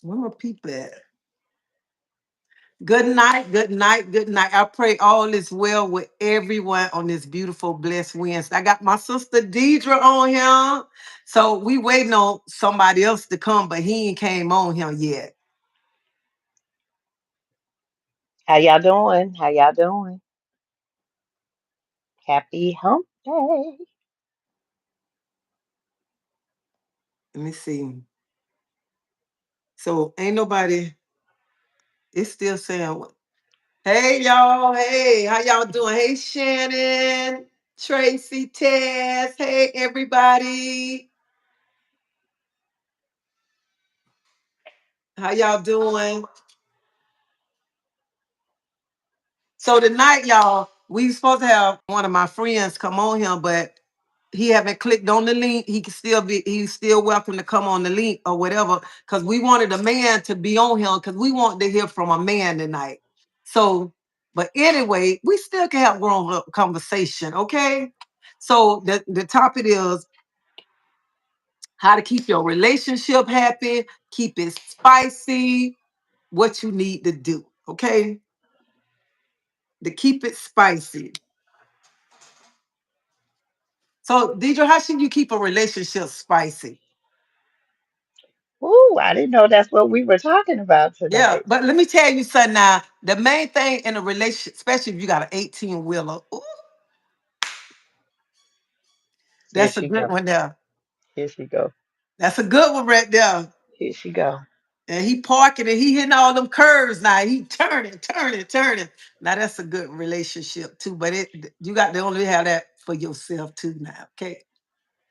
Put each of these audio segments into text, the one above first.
Where my people at? Good night, good night, good night. I pray all is well with everyone on this beautiful, blessed Wednesday. I got my sister Deidra on here. So we waiting on somebody else to come, but he ain't came on here yet. How y'all doing? How y'all doing? Happy hump day. Let me see. So ain't nobody, it's still saying, hey y'all, hey, how y'all doing? Hey Shannon, Tracy, Tess, hey everybody. How y'all doing? So tonight, y'all, we supposed to have one of my friends come on here, but he haven't clicked on the link. He can still be, he's still welcome to come on the link or whatever. Cause we wanted a man to be on here because we want to hear from a man tonight. So, but anyway, we still can have grown up conversation, okay? So the topic is how to keep your relationship happy, keep it spicy, what you need to do, okay? To keep it spicy. So, Deidre, how should you keep a relationship spicy? Ooh, I didn't know that's what we were talking about Yeah, tonight. but let me tell you something now. The main thing in a relationship, especially if you got an 18 wheeler, Here that's a she good go. one there. Here she go. That's a good one right there. Here she go. And he parking and he hitting all them curves now. He turning, turning, turning. Now that's a good relationship too. But you got to only have that for yourself too now. Okay.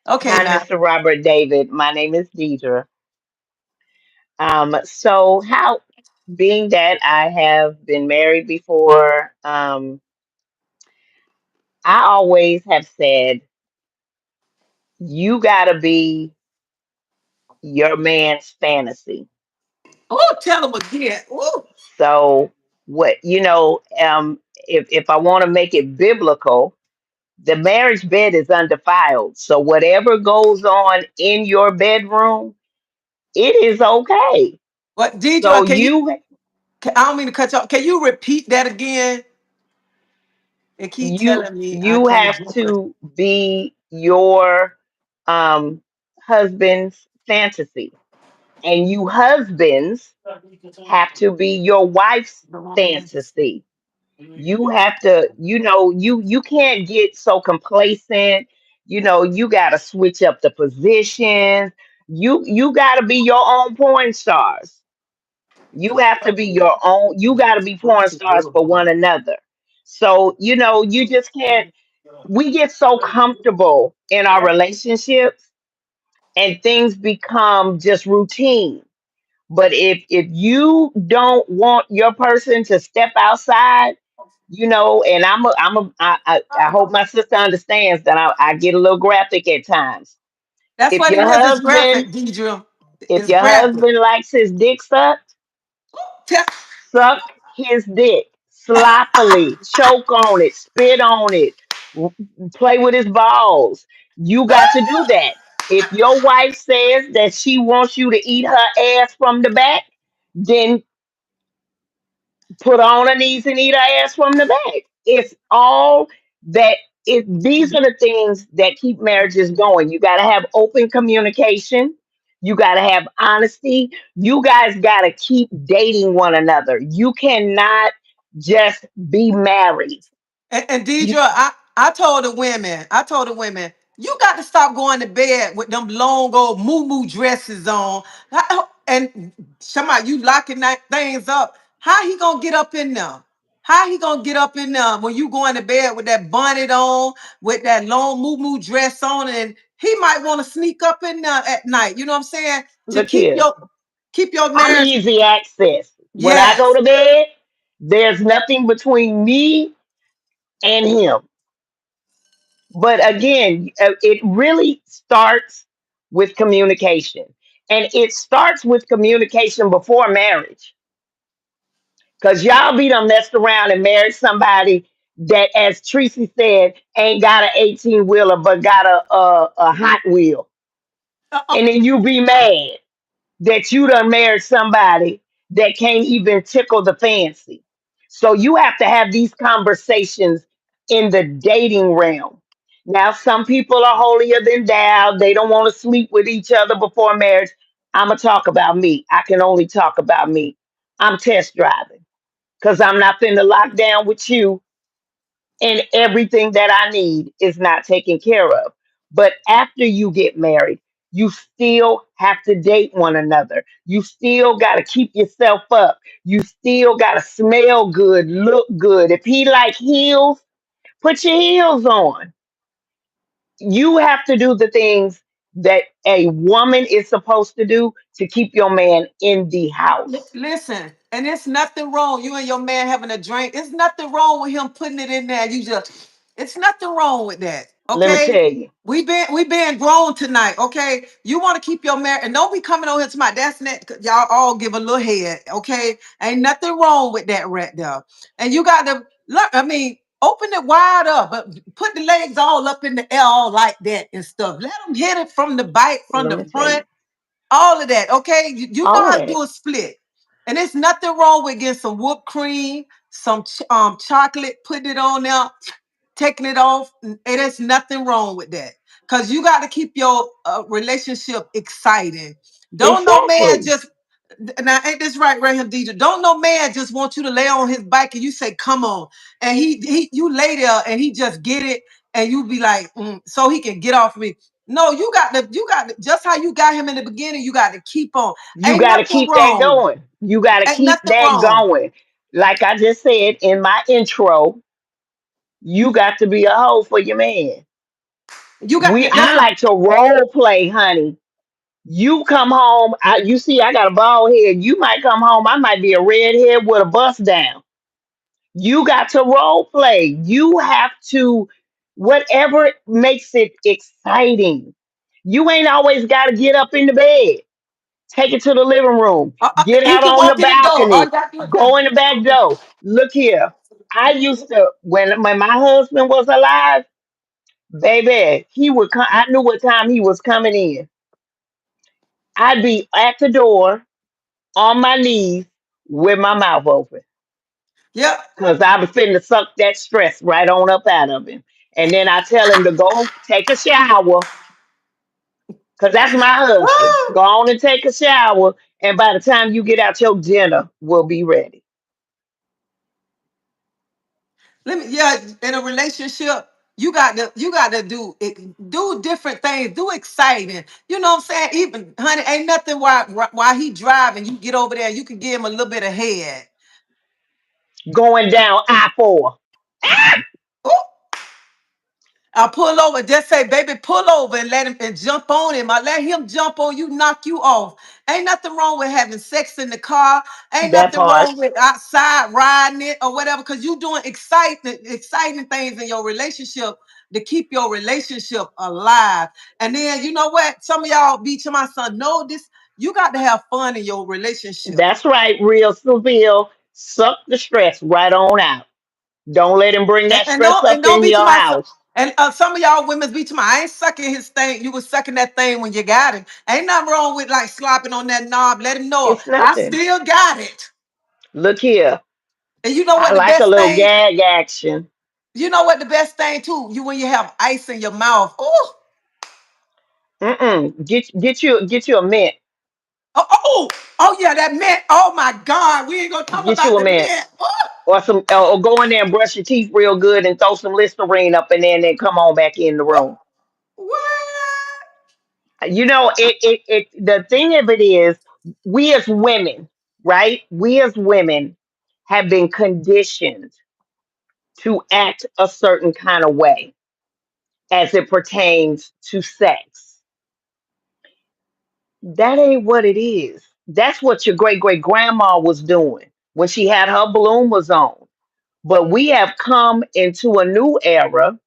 Okay, Hi, now. Mr. Robert David. My name is Deidra. So how being that I have been married before, I always have said you gotta be your man's fantasy. Oh, tell him again. Oh, So what if I want to make it biblical, the marriage bed is undefiled. So whatever goes on in your bedroom, it is okay. what, So Deidre, I don't mean to cut you off. Can you repeat that again and keep you telling me I you can't have do it? to be your um husband's fantasy. And you husbands have to be your wife's fantasy. You have to, you can't get so complacent. You got to switch up the positions. You got to be your own porn stars. You have to be your own. You got to be porn stars for one another. So you just can't. We get so comfortable in our relationships, and things become just routine. But if you don't want your person to step outside, and I hope my sister understands that I get a little graphic at times. That's If what your it is. It's husband graphic, Deidre. if It's your graphic. husband likes his dick sucked, Tell- suck his dick sloppily, choke on it, spit on it, w- play with his balls. You got to do that. If your wife says that she wants you to eat her ass from the back, then put her on her knees and eat her ass from the back. It's all that these are the things that keep marriages going. You got to have open communication. You got to have honesty. You guys got to keep dating one another. You cannot just be married. and You Deidre, I told the women, you got to stop going to bed with them long old moo dresses on. And somebody, you locking that things up. How he gonna get up in there? How he gonna get up in there when you going to bed with that bonnet on, with that long moo dress on, and he might want to sneak up in there at night. You know what I'm saying? To look here. keep your I'm marriage. easy access. When I go Yes. to bed, there's nothing between me and him. But again, it really starts with communication. And it starts with communication before marriage. Because y'all be done messed around and married somebody that, as Tracy said, ain't got an 18 wheeler, but got a Hot Wheel. Uh, uh, And then you be mad. that you done married somebody that can't even tickle the fancy. So you have to have these conversations in the dating realm. Now, some people are holier than thou. They don't want to sleep with each other before marriage. I'm going to talk about me. I can only talk about me. I'm test driving because I'm not finna lock down with you and everything that I need is not taken care of. But after you get married, you still have to date one another. You still got to keep yourself up. You still got to smell good, look good. If he like heels, put your heels on. You have to do the things that a woman is supposed to do to keep your man in the house. Listen, and it's nothing wrong. You and your man having a drink. It's nothing wrong with him putting it in there. You just, it's nothing wrong with that. Let me Okay. tell you, We been grown tonight. Okay. You want to keep your marriage and don't be coming on here tonight. That's not y'all all give a little head. Okay. Ain't nothing wrong with that right there. And you got to look, I mean, open it wide up, but put the legs all up in the air, all like that and stuff. Let them hit it from the bike, from let the me tell front, you, all of that. Okay, you know all of how to that. do a split, and there's nothing wrong with getting some whipped cream, some chocolate, putting it on there, taking it off. It is nothing wrong with that because you got to keep your relationship exciting. Don't no man Exactly. just now ain't this right here, Deidra? Don't no man just want you to lay on his bike and you say, "Come on," and he you lay there and he just get it, and you be like, so he can get off me. No, you got to just how you got him in the beginning. You got to keep on. You Ain't got to nothing keep that wrong. going. You got to Ain't keep nothing that wrong. going. Like I just said in my intro, you got to be a hoe for your man. You got I that's like to role play, honey. You come home, you see, I got a bald head. You might come home, I might be a redhead with a bust down. You got to role play. You have to, whatever makes it exciting. You ain't always got to get up in the bed. Take it to the living room. Get you out can on the walk in the door. All balcony. you got to do is Go in the back door. Look here. I used to when my husband was alive, baby, he would come. I knew what time he was coming in. I'd be at the door on my knees with my mouth open yep. because I was finna suck that stress right on up out of him. And then I tell him to go take a shower because that's my husband. Go on and take a shower. And by the time you get out, your dinner will be ready. Let me yeah, in a relationship, you got to do it, do different things, do exciting. You know what I'm saying? Even honey, ain't nothing why he driving. You get over there, you can give him a little bit of head. Going down I-4. I pull over, just say, baby, pull over and let him and jump on him. I let him jump on you, knock you off. Ain't nothing wrong with having sex in the car. Ain't That nothing part. wrong with outside riding it or whatever, because you doing exciting things in your relationship to keep your relationship alive. And then you know what? Some of y'all be to my son, no, this you got to have fun in your relationship. That's right, real Seville. Suck the stress right on out. Don't let him bring And, that and stress don't and up don't in be to your my son. house. And some of y'all women be to my, I ain't sucking his thing. You was sucking that thing when you got it. Ain't nothing wrong with like slopping on that knob. Let him know It's I nothing. still got it. Look here. And you know I what the like a best little thing? gag action. You know what the best thing too? You when you have ice in your mouth. Oh, Mm-mm. Get you a mint. oh, oh, oh, oh yeah, that mint. Oh my God, we ain't gonna talk Get you about a the mint. mint. Oh, Or go in there and brush your teeth real good and throw some Listerine up in there and then come on back in the oh, room. what? You know, the thing of it is, we as women, right? We as women have been conditioned to act a certain kind of way as it pertains to sex. That ain't what it is. That's what your great great grandma was doing when she had her bloomers on. But we have come into a new era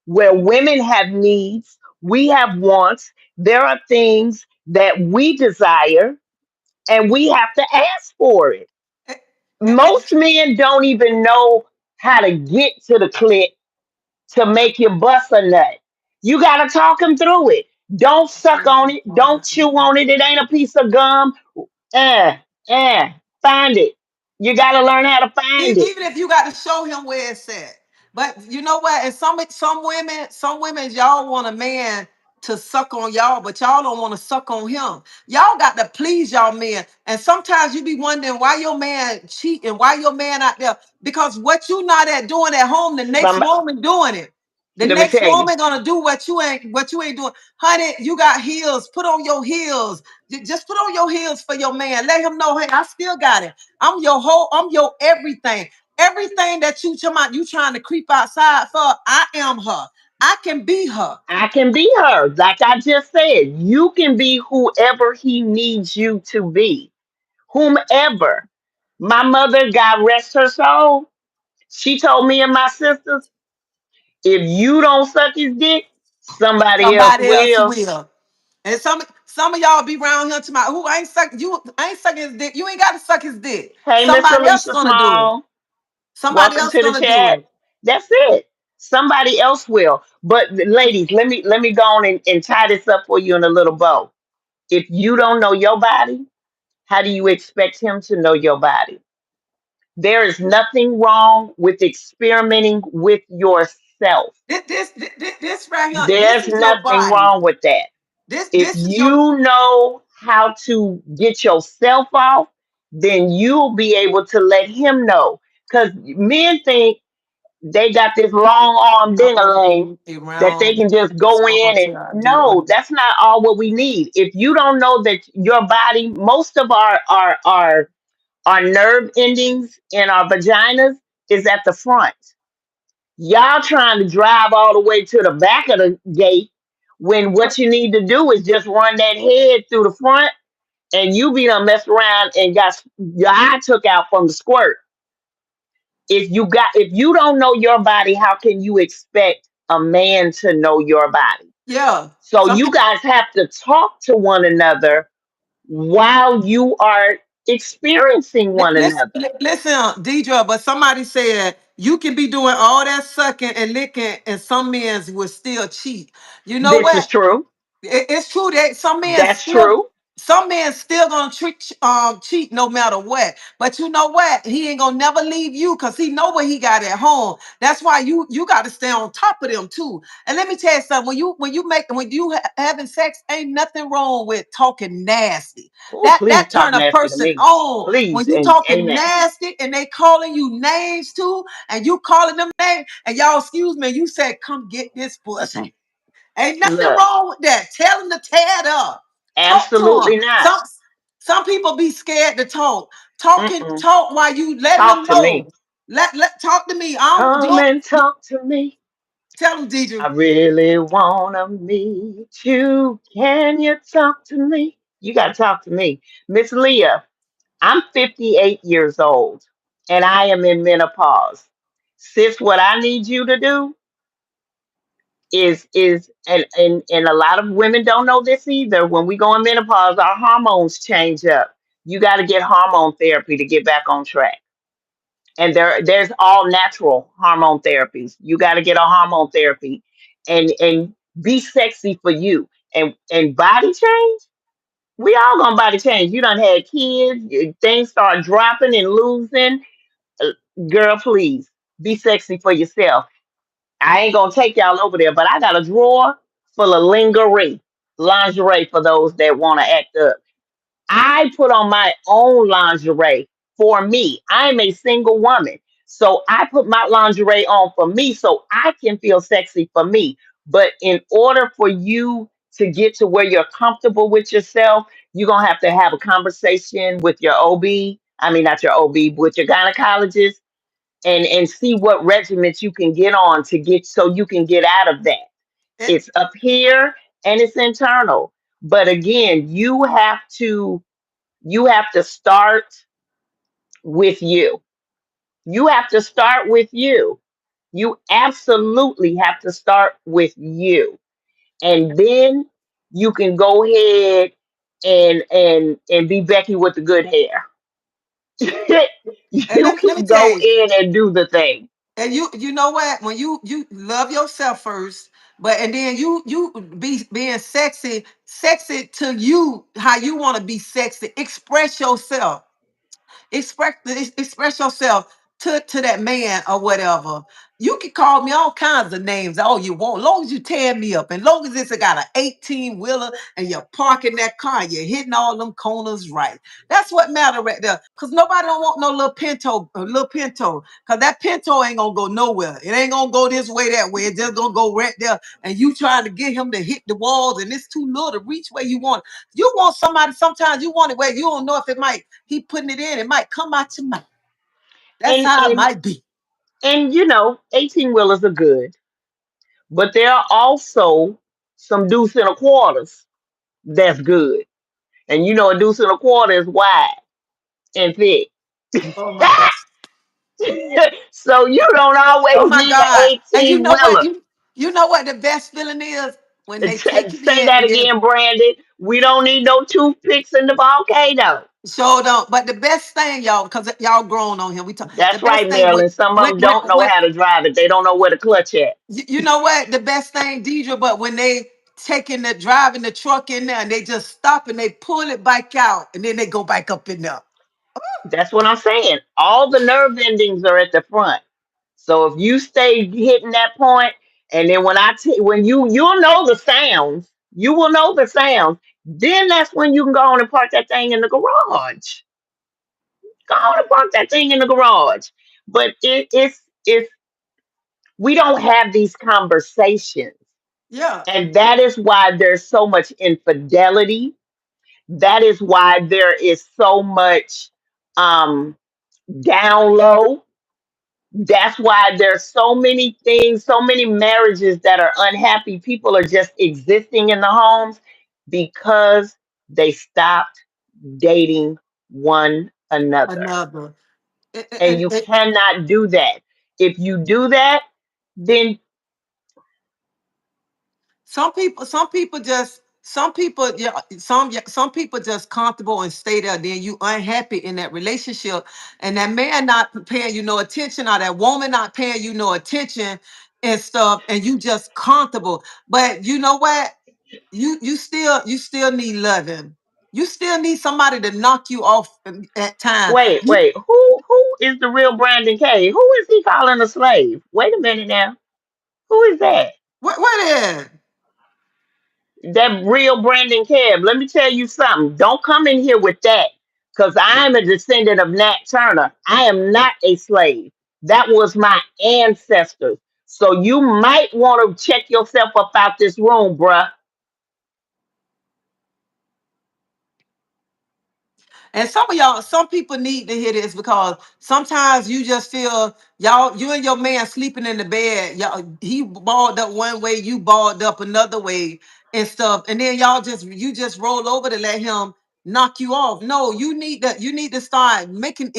where women have needs, we have wants, there are things that we desire, and we have to ask for it. Eh, eh, eh, Most men don't even know how to get to the clit to make you bust a nut. You got to talk them through it. Don't suck on it. Don't chew on it. It ain't a piece of gum. Eh, eh. Find it. You got to learn how to find it. Even if you got to show him where it's at. But you know what? And some women, y'all want a man to suck on y'all, but y'all don't want to suck on him. Y'all got to please y'all men. And sometimes you be wondering why your man cheating, why your man out there. Because what you not at doing at home, the next Some, woman doing it. The let me next tell you. woman gonna do what you ain't doing. Honey, you got heels. Put on your heels. Just put on your heels for your man. Let him know, hey, I still got it. I'm your everything. Everything that you talking about, you trying to creep outside for, I am her. I can be her. I can be her. Like I just said, you can be whoever he needs you to be. Whomever. My mother, God rest her soul, she told me and my sisters, if you don't suck his dick, somebody else Somebody else will. will. And some of y'all be around here tomorrow who ain't sucking you, ain't sucking his dick. You ain't got to suck his dick. Hey, Miss Somebody else Alicia gonna do it. Small, Somebody welcome else to the gonna do chat. it. That's it. Somebody else will. But ladies, let me go on and tie this up for you in a little bow. If you don't know your body, how do you expect him to know your body? There is nothing wrong with experimenting with yourself. This right here, this There's is your nothing body. wrong with that. If This is your you know how to get yourself off, then you'll be able to let him know. Because men think they got this long arm dingaling that they around. can just go in and no, that's not all what we need. If you don't know that your body, most of our nerve endings in our vaginas is at the front. Y'all trying to drive all the way to the back of the gate when what you need to do is just run that head through the front and you be done messed around and got your eye took out from the squirt. If you don't know your body, how can you expect a man to know your body? Yeah. So Some you people guys have to talk to one another while you are experiencing one another. listen, Deidra, but somebody said you can be doing all that sucking and licking, and some men will still cheat. You know This is what? true. It's true that That's true. some men still gonna cheat no matter what. But you know what? He ain't gonna never leave you because he know what he got at home. That's why you got to stay on top of them too. And let me tell you something. When you having sex, ain't nothing wrong with talking nasty. Oh, please That talk turn a nasty to person me. on when Please you and talking amen. nasty and they calling you names too, and you calling them names, and y'all excuse me, you said, "Come get this pussy." Ain't nothing Look, wrong with that. Tell them to tear it up. Talk to them. absolutely not. Some people be scared to talk. Mm-mm. Talk while you letting Talk them to know. me. Let talk to me. I Come don't and talk to me. tell them, Deidre. I really wanna meet you. Can you talk to me? You gotta talk to me. Miss Leah, I'm 58 years old and I am in menopause. Sis, what I need you to do is and a lot of women don't know this either. When we go in menopause, our hormones change up. You got to get hormone therapy to get back on track. And there's all natural hormone therapies. You got to get a hormone therapy and be sexy for you. And body change, we all gonna body change. You done had kids, things start dropping and losing. Uh, Girl, please be sexy for yourself. I ain't gonna take y'all over there, but I got a drawer full of lingerie for those that want to act up. I put on my own lingerie for me. I'm a single woman. So I put my lingerie on for me so I can feel sexy for me. But in order for you to get to where you're comfortable with yourself, you're going to have a conversation with your OB. I mean, not your OB, with your gynecologist and see what regimens you can get on to get so you can get out of that. Eh, It's up here and it's internal. But again, you have to start with you. You have to start with you. You absolutely have to start with you. And then you can go ahead and be Becky with the good hair. And You let me can tell go you. in and do the thing. And you know what? When you love yourself first, But and then you be being sexy, sexy to you how you want to be sexy. Express yourself. Express yourself to that man or whatever. You can call me all kinds of names all you want, long as you tear me up, and long as it's got an 18 wheeler and you're parking that car, and you're hitting all them corners right. That's what matter right there. Cause nobody don't want no little Pinto. Cause that Pinto ain't gonna go nowhere. It ain't gonna go this way, that way. It's just gonna go right there. And you trying to get him to hit the walls, and it's too little to reach where you want. You want somebody. Sometimes you want it where you don't know if it might. He putting it in. It might come out your mouth. That's And how it and might be. and 18 wheelers are good, but there are also some deuce and a quarters that's good. And a deuce and a quarter is wide and thick. Oh my God. So you don't Oh always my need an God. And you 18 know what? wheeler. You know what the best feeling is when they take it Say in that and then again, Brandon. We don't need no toothpicks in the volcano. show them. But the best thing, y'all, because y'all grown on here, we talk. The That's best right, thing Marilyn. Some of them don't know when how to drive it. They don't know where to clutch at. you know what the best thing, Deidre. But when they taking the driving the truck in there and they just stop and they pull it back out and then they go back up in there. That's what I'm saying. All the nerve endings are at the front. So if you stay hitting that point, and then when you'll know the sounds, you will know the sounds. Then that's when you can go on and park that thing in the garage. Go on and park that thing in the garage. But it's we don't have these conversations, Yeah. and that is why there's so much infidelity. That is why there is so much um down low. That's why there's so many things, so many marriages that are unhappy. People are just existing in the homes because they stopped dating one another. Another. And you cannot do that. If you do that, then some people, yeah, some people just comfortable and stay there. Then you unhappy in that relationship, and that man not paying you no attention, or that woman not paying you no attention and stuff, and you just comfortable. But you know what? You still need loving. You still need somebody to knock you off at times. wait. Who is the real Brandon K? Who is he calling a slave? Wait a minute now. Who is that? What is? That real Brandon Cab. Let me tell you something. Don't come in here with that, because I'm a descendant of Nat Turner. I am not a slave. That was my ancestors. So you might want to check yourself up out this room, bruh. And some of y'all, some people need to hear this because sometimes you just feel you and your man sleeping in the bed. Y'all, he balled up one way, you balled up another way and stuff. And then you just roll over to let him knock you off. No, you need to start making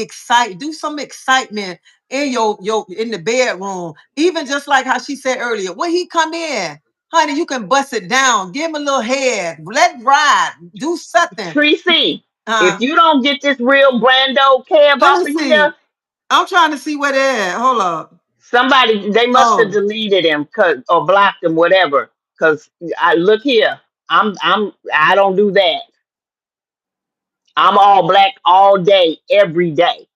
do some excitement in your in the bedroom. Even just like how she said earlier, when he come in, honey, you can bust it down, give him a little head, let it ride, do something. Tracy, if Uh, you don't get this real Brando Cab Let off me of here, see. I'm trying to see where they're at. Hold up. somebody, they must have Oh, deleted him, or blocked him, whatever. Cause I look here. I don't do that. I'm all black all day, every day.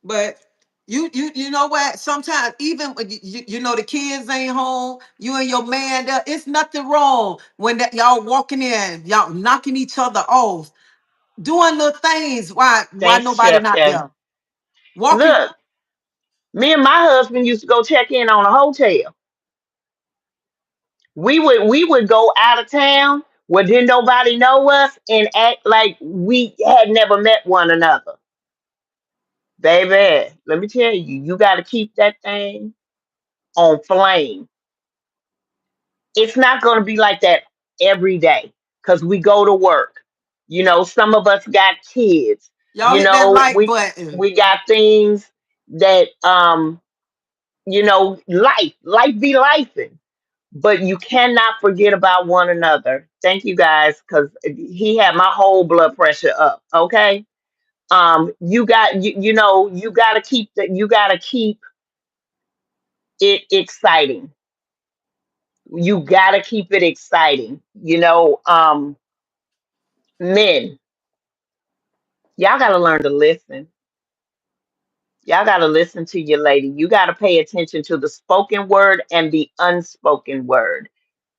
but you know what? Sometimes even when the kids ain't home, you and your man there, it's nothing wrong when that y'all walking in, y'all knocking each other off, doing little things. Why Thanks, nobody Chef not Kevin. there? Walking. Look, me and my husband used to go check in on a hotel. We would go out of town where didn't nobody know us and act like we had never met one another. Baby, let me tell you, you got to keep that thing on flame. It's not going to be like that every day because we go to work. Some of us got kids. Y'all hit that like We button. we got things that life be lifing. But you cannot forget about one another. Thank you guys, because he had my whole blood pressure up. Okay. You gotta keep it exciting. You got to keep it exciting. Men, y'all got to learn to listen. Y'all got to listen to your lady. You got to pay attention to the spoken word and the unspoken word.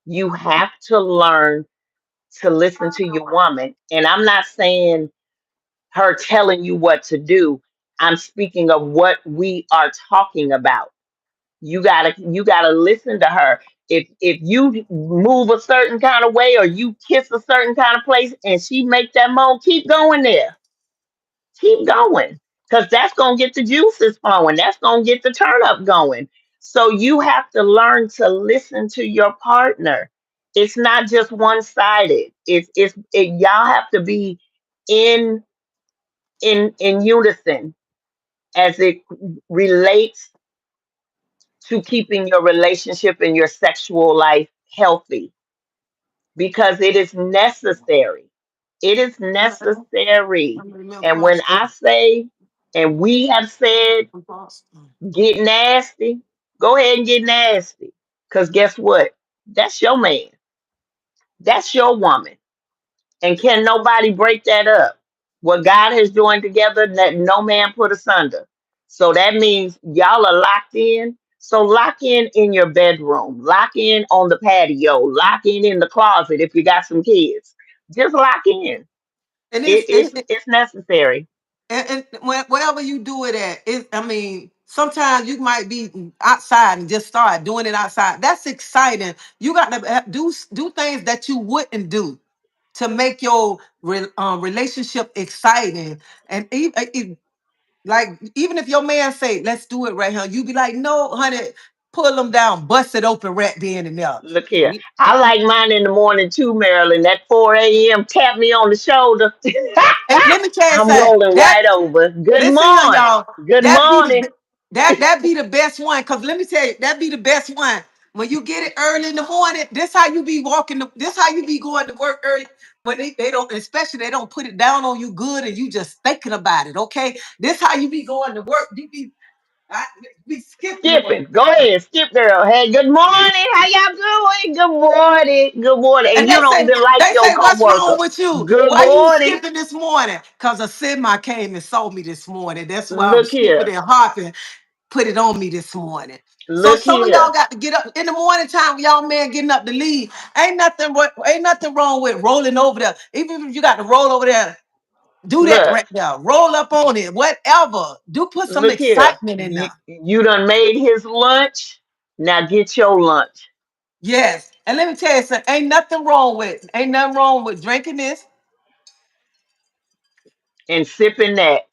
You have to learn to listen to your woman. And I'm not saying her telling you what to do. I'm speaking of what we are talking about. You gotta listen to her. If you move a certain kind of way or you kiss a certain kind of place and she make that moan, keep going there. Keep going. Because that's gonna get the juices flowing. That's gonna get the turn up going. So you have to learn to listen to your partner. It's not just one sided. Y'all have to be in in unison as it relates to keeping your relationship and your sexual life healthy, because it is necessary. It is necessary. And when I say, and we have said, get nasty, go ahead and get nasty. Because guess what? That's your man. That's your woman. And can nobody break that up? What God has joined together, that no man put asunder. So that means y'all are locked in. So lock in your bedroom, lock in on the patio, lock in the closet if you got some kids. Just lock in. And It, it's it's it's necessary. wherever you do it at, I mean, sometimes you might be outside and just start doing it outside. That's exciting. You got to do things that you wouldn't do to make your relationship exciting. And like even if your man say, "Let's do it right here," you be like, "No, honey, pull them down, bust it open right then and there." Look here. I like mine in the morning too, Marilyn. At 4 a.m., tap me on the shoulder. And let me tell you I'm something. rolling That right over. Good Listen here, morning. y'all. Good That be morning. the that be the best one. Cause let me tell you, that be the best one. When you get it early in the morning, this how you be walking. This how you be going to work early. When they don't, especially they don't put it down on you good, and you just thinking about it. Okay, this how you be going to work. I, be skipping the work. Skipping. Go ahead. Skip, girl. Hey, good morning. How y'all doing? Good morning. Good morning. And And you don't even like they your say, what's wrong coworker. with you? Good Why you morning. skipping this morning? Cause a semi came and saw me this morning. That's why I'm Look skipping here. and hopping. Put it on me this morning. So Look some of y'all here. got to get up in the morning time. Y'all man getting up to leave. Ain't nothing wrong with rolling over there. Even if you got to roll over there, do that Look. right now. Roll up on it. Whatever. Do put some Look here. excitement in there. You done made his lunch. Now get your lunch Yes. And let me tell you something. Ain't nothing wrong with drinking this. and sipping that.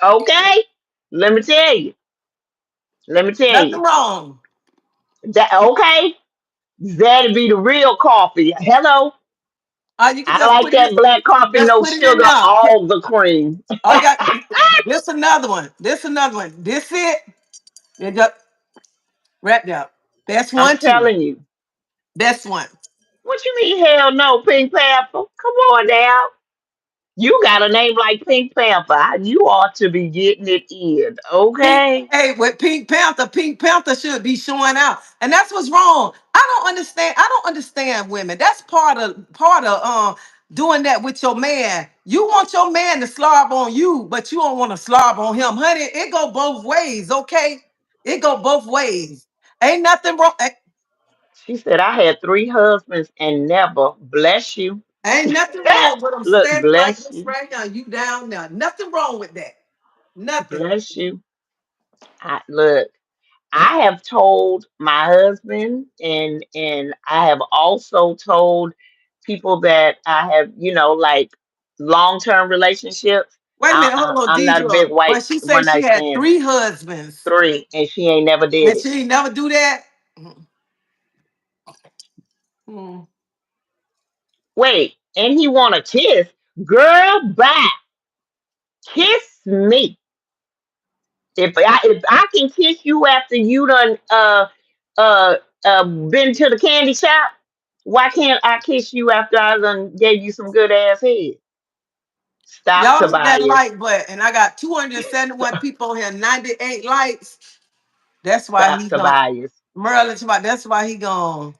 Okay? Let me tell you. Let me tell Nothing you. wrong. That okay? That'd be the real coffee. Hello. You can I like that black coffee, just no put it in sugar, there. all the cream. All you got this another one. This another one. This it. It just wrapped up. Best I'm one too. telling you. Best one. What you mean, hell no, Pink Panther? Come on now. You got a name like Pink Panther. You ought to be getting it in, okay? Hey, with Pink Panther should be showing out, and that's what's wrong. I don't understand women. That's part of doing that with your man. You want your man to slob on you, but you don't want to slob on him, honey. It go both ways, okay? It go both ways. Ain't nothing wrong. She said, I had 3 husbands and never, bless you. Ain't nothing wrong with them Look, standing like bless this you. right now. You down there. Nothing wrong with that. Nothing. Bless you. Look, I have told my husband, and I have also told people that I have, like long-term relationships. Wait a minute, hold on, I'm not a big Deidra. white But she said one she night had stand. 3 husbands, 3, and she ain't never did and it. she ain't never do that. Hmm. Wait, and he want to kiss, girl, bye, kiss me. If I can kiss you after you done uh been to the candy shop, why can't I kiss you after I done gave you some good ass head? Stop, Y'all hit that Tobias. like button, and I got 271 people on here, 98 likes. That's why Stop, he don't. Tobias. Merlin, that's why he gone.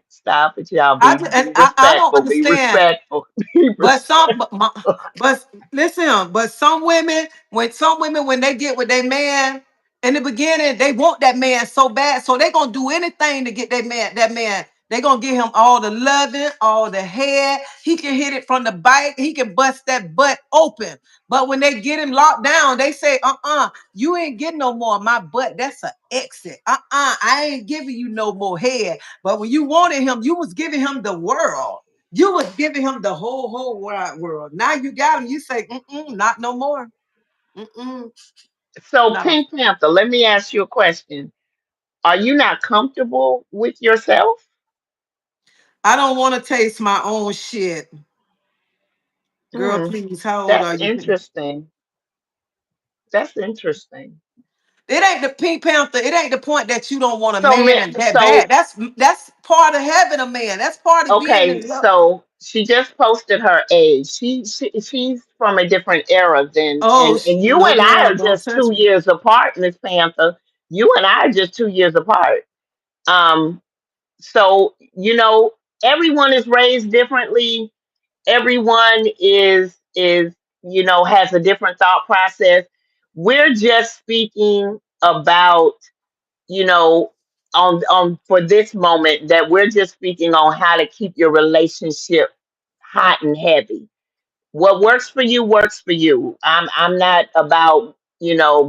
Stop it, y'all. I, Be I don't respectful. Be understand. respectful. Be But some, respectful. but listen, but some women, when they get with their man in the beginning, they want that man so bad, so they gonna do anything to get that man. That man, they gonna give him all the loving, all the head. He can hit it from the bike. He can bust that butt open. But when they get him locked down, they say, you ain't getting no more of my butt. That's an exit. I ain't giving you no more head. But when you wanted him, you was giving him the world. You was giving him the whole wide world. Now you got him. You say, not no more. Mm-mm, So, no. Pink Panther, let me ask you a question. Are you not comfortable with yourself? I don't want to taste my own shit. Girl, Hmm, please, how old that's are you? interesting. That's interesting. It ain't the Pink Panther. It ain't the point that you don't want a So, man that bad. That's part of having a man. That's part of being okay, in love. so she just posted her age. She's from a different era than, Oh, and you no, and I are ma'am, don't just touch two me. years apart, Miss Panther. You and I are just 2 years apart. Um, so everyone is raised differently. Everyone is has a different thought process. We're just speaking about you know on for this moment that we're just speaking on how to keep your relationship hot and heavy. What works for you works for you. I'm not about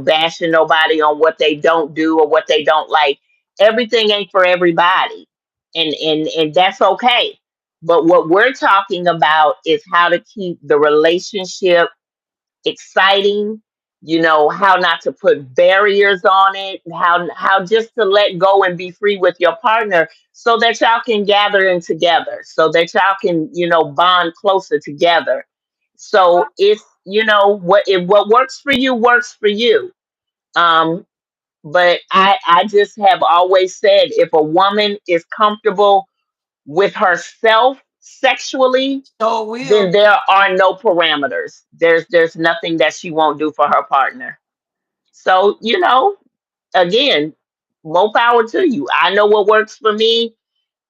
bashing nobody on what they don't do or what they don't like. Everything ain't for everybody, and that's okay. But what we're talking about is how to keep the relationship exciting, how not to put barriers on it, how just to let go and be free with your partner so that y'all can gather in together, so that y'all can, bond closer together. So it's, what works for you works for you. Um, but I just have always said if a woman is comfortable with herself sexually, So then will. there are no parameters. There's nothing that she won't do for her partner. So, again, more power to you. I know what works for me.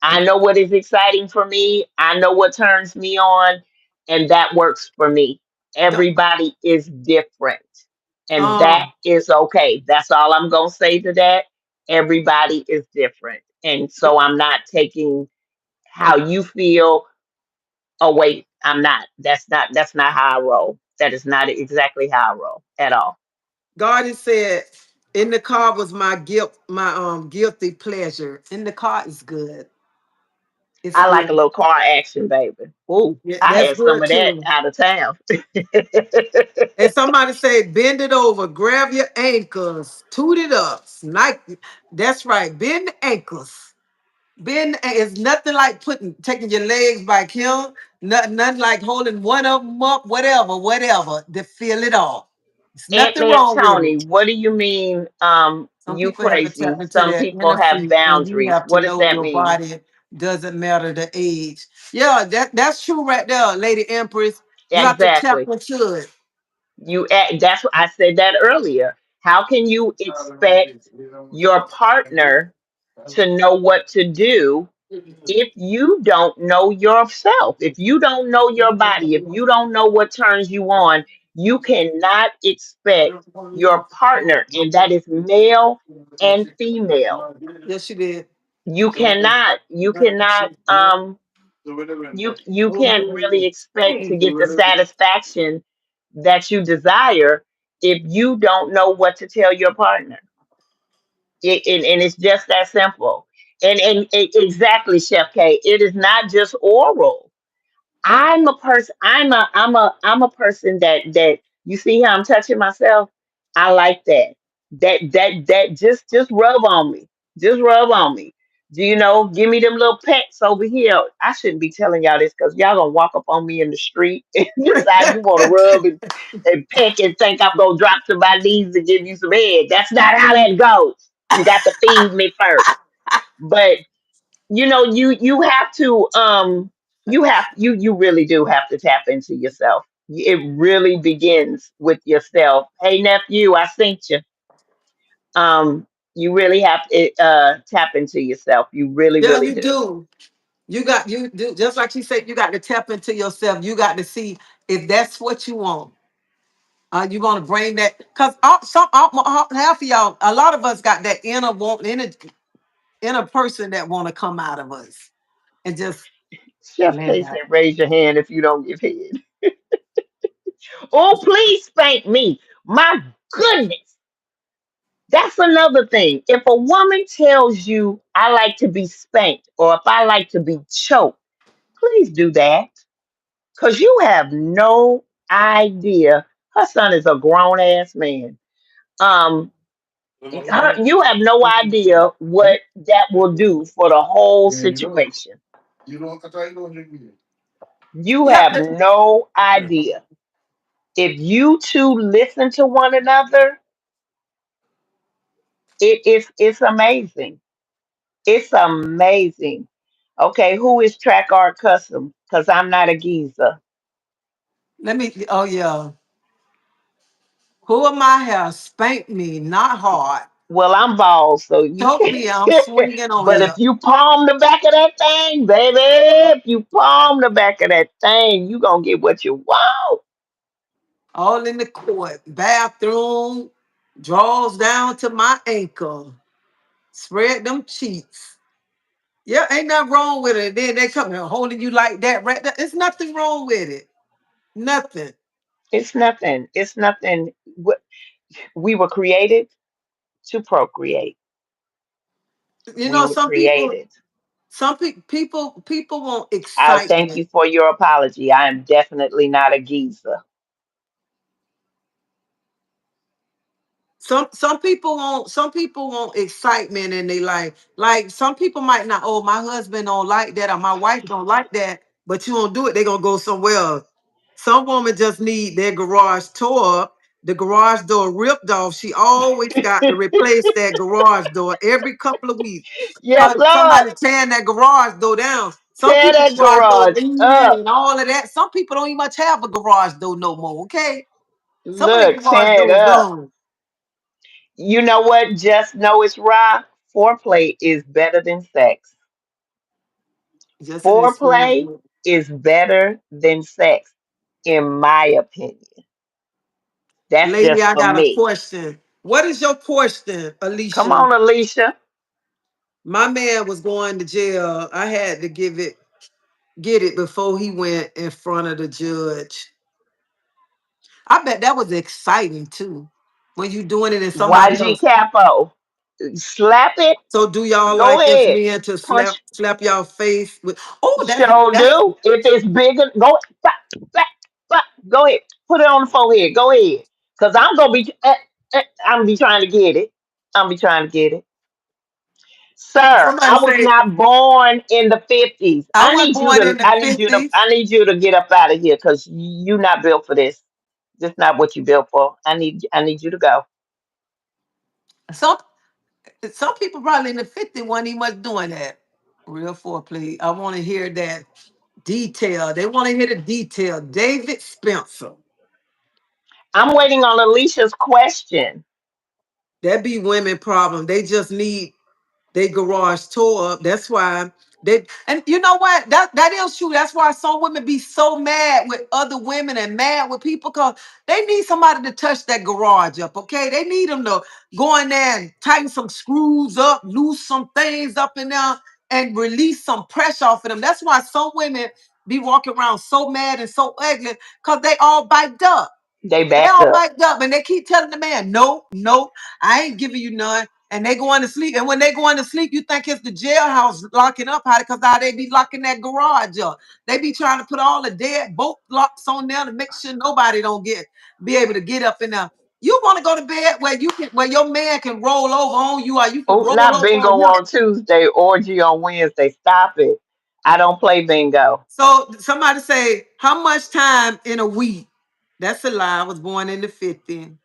I know what is exciting for me. I know what turns me on, and that works for me. The, Everybody is different, and that um, is okay. That's all I'm going to say to that. Everybody is different. And so I'm not taking how you feel. Oh wait, I'm not. That's not how I roll. That is not exactly how I roll at all. God has said, in the car was my guilt, my guilty pleasure. In the car is good. It's I like a good. little car action, baby. Ooh, Yeah, I that's had some good of that too. out of town. And somebody say, bend it over, grab your ankles, toot it up. Nike. That's right. Bend the ankles. Bend it's nothing like taking your legs back here. Nothing like holding one of them up, whatever. To feel it all. There's Ant nothing Man wrong with Tony, it. what do you mean? Some You people haven't crazy. tapped into Some that people inner have freak, and you boundaries. have to What does know that your mean? body doesn't matter the age. Yeah, that's true right there, Lady Empress. You have to tap Exactly. into it. That's what I said that earlier. How can you expect your partner to know what to do if you don't know yourself, if you don't know your body, if you don't know what turns you on, you cannot expect your partner, and that is male and female. Yes, you did. You can't really expect to get the satisfaction that you desire if you don't know what to tell your partner. And it's just that simple. Exactly, Chef K. It is not just oral. I'm a person. I'm a person that you see how I'm touching myself. I like that. That just rub on me. Just rub on me. Do you know? Give me them little pecks over here. I shouldn't be telling y'all this because y'all gonna walk up on me in the street and decide you want to rub and peck and think I'm gonna drop to my knees and give you some head. That's not how that goes. You got to feed me first. But you have to you really do have to tap into yourself. It really begins with yourself. Hey nephew, I sent you. You really have to tap into yourself. You really, Yeah, really you do. do. You do just like she said. You got to tap into yourself. You got to see if that's what you want. You want to bring that because half of y'all, a lot of us got that inner want, inner person that want to come out of us and just Chef let K it said, out. raise your hand if you don't give head. Oh, please spank me. My goodness. That's another thing. If a woman tells you, I like to be spanked, or if I like to be choked, please do that. Because you have no idea. Her son is a grown ass man. Um, you have no idea what that will do for the whole situation. You Yeah, have no idea. If you two listen to one another, it's amazing. It's amazing. Okay, who is track art custom? Because I'm not a geezer. let me. Oh yeah, pull my hair, spank me, not hard. Well, I'm bald, so you Choke can't. me, I'm swinging on But you. if you palm the back of that thing, baby, if you palm the back of that thing, you gonna get what you want. All in the court, bathroom, draws down to my ankle, spread them cheeks. Yeah, ain't nothing wrong with it. Then they come here holding you like that, right there. It's nothing wrong with it. Nothing. It's nothing. It's nothing. We were created to procreate. You We know, were some people, created. people want I thank excitement. you for your apology. I am definitely not a geezer. Some people want excitement in their life. Like some people might not, oh, my husband don't like that or my wife don't like that, but you don't do it, they're gonna go somewhere else. Some woman just need their garage tore up, the garage door ripped off. She always got to replace that garage door every couple of weeks. Yes, Cause Lord. somebody tearing that garage door down. Some Tear people that garage door garage leaning up. and all of that. Some people don't even much have a garage door no more. Okay, some of the Look, garage tear it doors up. gone. You know what? Just know it's raw. Foreplay is better than sex. Just in this Foreplay room. is better than sex, in my opinion. That's Lady, just I for got a me. question. What is your question, Come Alicia? on, Alicia. My man was going to jail. I had to get it before he went in front of the judge. I bet that was exciting too. When you doing it and somebody YG else. Capo. Slap it. So do y'all Go like as ahead. men to slap Punch. slap y'all face with Sure that's do. If it's bigger, go. Bah, bah, bah. Go ahead. Put it on the forehead. Go ahead. Because I'm going to be. I'm going to be trying to get it. I'm be trying to get it. Sir, somebody I was say not born in the 50s. I wasn't born in the 50s. I need you to get up out of here because you're not built for this. This not what you built for. I need you to go. Some some people probably in the 50s weren't even much doing that. Real foreplay. I want to hear that detail. They want to hear the detail. David Spencer. I'm waiting on Alicia's question. That be women problem. They just need they garage tore up. That's why they and you know what? That is true. That's why some women be so mad with other women and mad with people because they need somebody to touch that garage up. Okay, they need them to go in there and tighten some screws up, loose some things up in there, and release some pressure off of them. That's why some women be walking around so mad and so ugly because they all biked up. They They backed all up. mic'd up and they keep telling the man, no, no, I ain't giving you none. And they going to sleep. And when they going to sleep, you think it's the jailhouse locking up how because how they be locking that garage up. They be trying to put all the dead bolt locks on there to make sure nobody don't be able to get up in there. You want to go to bed where your man can roll over on you or you can Oh, roll not over bingo on him. on Tuesday, orgy on Wednesday. Stop it. I don't play bingo. So somebody say, how much time in a week? That's a lie. I was born in the 50s.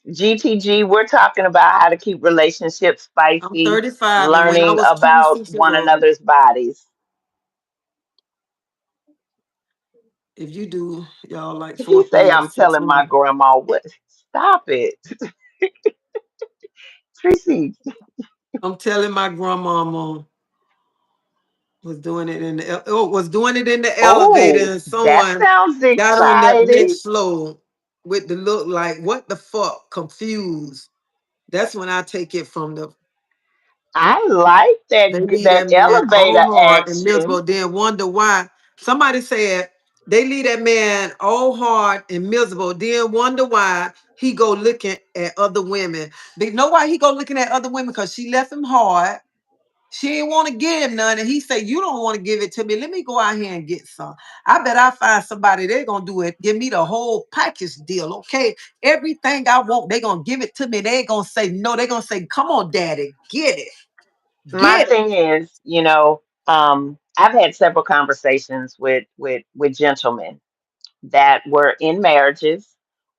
GTG, we're talking about how to keep relationships I'm spicy, 35, and when I learning was about 26 years one old, another's bodies. if you do, y'all like He say foreplay at I'm telling my 6 months. grandma what. Stop it. Tracy. I'm telling my grandmama was doing it in the elevator, Oh, and that someone sounds got on that exciting. next floor with the look like what the fuck, confused. That's when I take it from the I like they that leave that that man elevator all hard and action. miserable, then wonder why. Somebody said they leave that man all hard and miserable, then wonder why he go looking at other women. They know why he go looking at other women because she left him hard. She didn't want to give him none, and he said, "You don't want to give it to me. Let me go out here and get some. I bet I find somebody they're gonna do it. Give me the whole package deal, okay? Everything I want, they gonna give it to me. They ain't gonna say no. They gonna say, "Come on, daddy, get it, My get it." thing is, I've had several conversations with gentlemen that were in marriages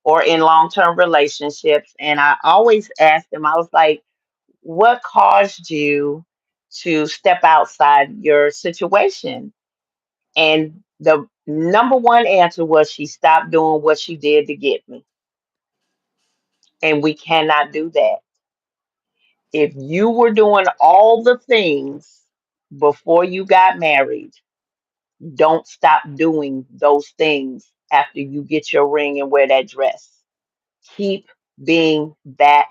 or in long-term relationships, and I always asked them, I was like, what caused you to step outside your situation? And the number one answer was she stopped doing what she did to get me. And we cannot do that. If you were doing all the things before you got married, don't stop doing those things after you get your ring and wear that dress. Keep being that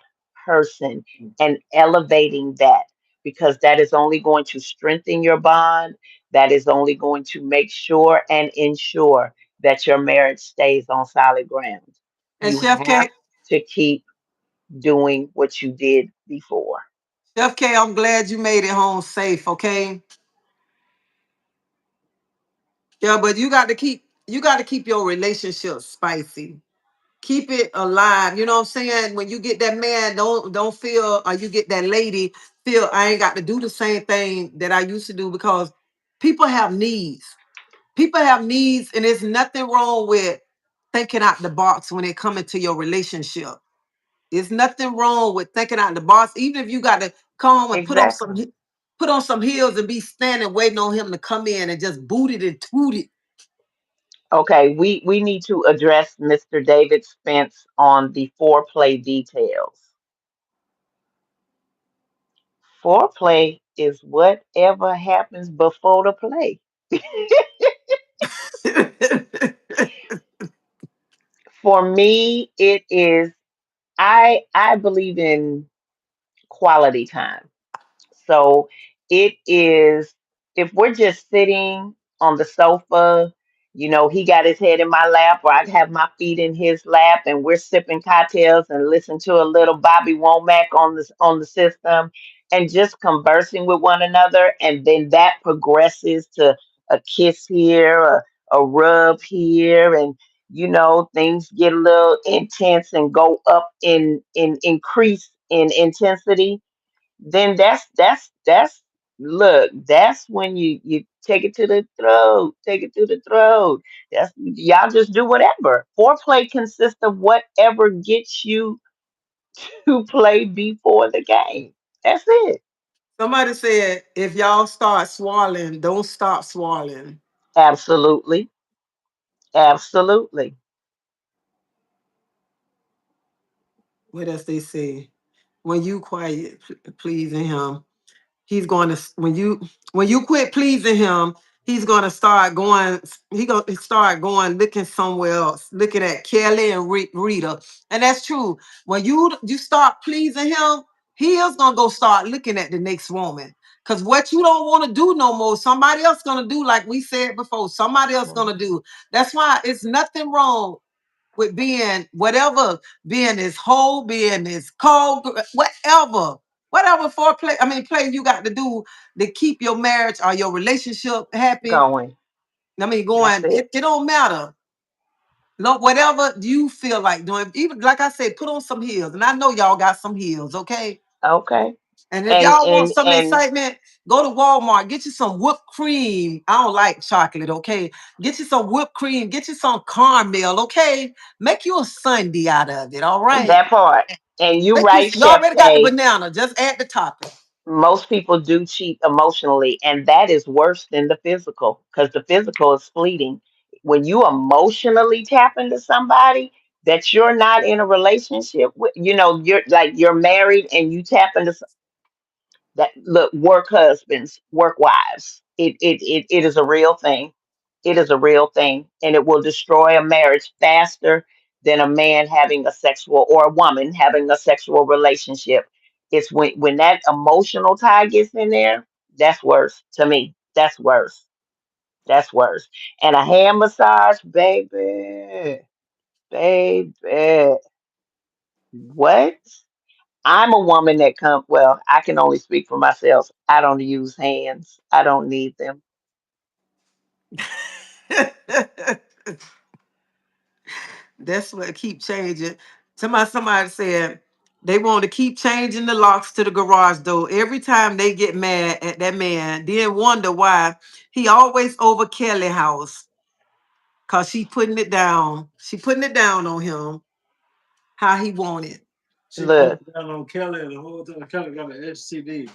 person and elevating that, because that is only going to strengthen your bond. That is only going to make sure and ensure that your marriage stays on solid ground. And You have to keep doing what you did before. Chef K, I'm glad you made it home safe. Okay, yeah, but you got to keep your relationship spicy. Keep it alive. You know what I'm saying? When you get that man, don't feel, or you get that lady, feel I ain't got to do the same thing that I used to do, because people have needs. People have needs, and there's nothing wrong with thinking out the box when it comes into your relationship. There's nothing wrong with thinking out the box, even if you got to come home and Exactly. put on some heels and be standing waiting on him to come in and just boot it and toot it. Okay, we need to address Mr. David Spence on the foreplay details. Foreplay is whatever happens before the play. For me, it is I believe in quality time. So it is, if we're just sitting on the sofa, he got his head in my lap, or I have my feet in his lap, and we're sipping cocktails and listen to a little Bobby Womack on the system, and just conversing with one another, and then that progresses to a kiss here, a rub here, and things get a little intense and go up in increase in intensity. Then that's look, that's when you take it to the throat, take it to the throat. That's, y'all just do whatever. Foreplay consists of whatever gets you to play before the game. That's it. Somebody said, if y'all start swallowing, don't stop swallowing. Absolutely. Absolutely. What else they say? When you quiet, pleasing him, he's going to, when you quit pleasing him, he's going to start going, he going to start going looking somewhere else, looking at Kelly and Rita. And that's true. When you start pleasing him, he is going to go start looking at the next woman. Because what you don't want to do no more, somebody else going to do, like we said before, somebody else going to do. That's why it's nothing wrong with being whatever, being this whole, being this cold, whatever foreplay, I mean, play you got to do to keep your marriage or your relationship happy. Going. I mean, That's going, it. it don't matter. No, whatever you feel like doing, even like I said, put on some heels. And I know y'all got some heels, okay? Okay. And if And y'all want and some and excitement, go to Walmart, get you some whipped cream. I don't like chocolate, okay? Get you some whipped cream, get you some caramel, okay? Make you a sundae out of it, all right? that part. And you Make you, right, you Chef already got the K. banana, just add the topping. Most people do cheat emotionally, and that is worse than the physical, because the physical is fleeting. When you emotionally tap into somebody, that you're not in a relationship with, you're like you're married and you tap into that. Look, work husbands, work wives. It is a real thing. It is a real thing, and it will destroy a marriage faster than a man having a sexual or a woman having a sexual relationship. It's when that emotional tie gets in there, that's worse to me. That's worse. That's worse. And a hand massage, baby, baby. What? I'm a woman that comes, well, I can only speak for myself. I don't use hands. I don't need them. That's what keep changing. Somebody said they want to keep changing the locks to the garage door every time they get mad at that man. Then wonder why he always over Kelly house. Cause she putting it down. She putting it down on him how he want it. She put Look, it down on Kelly and the whole time Kelly got an STD.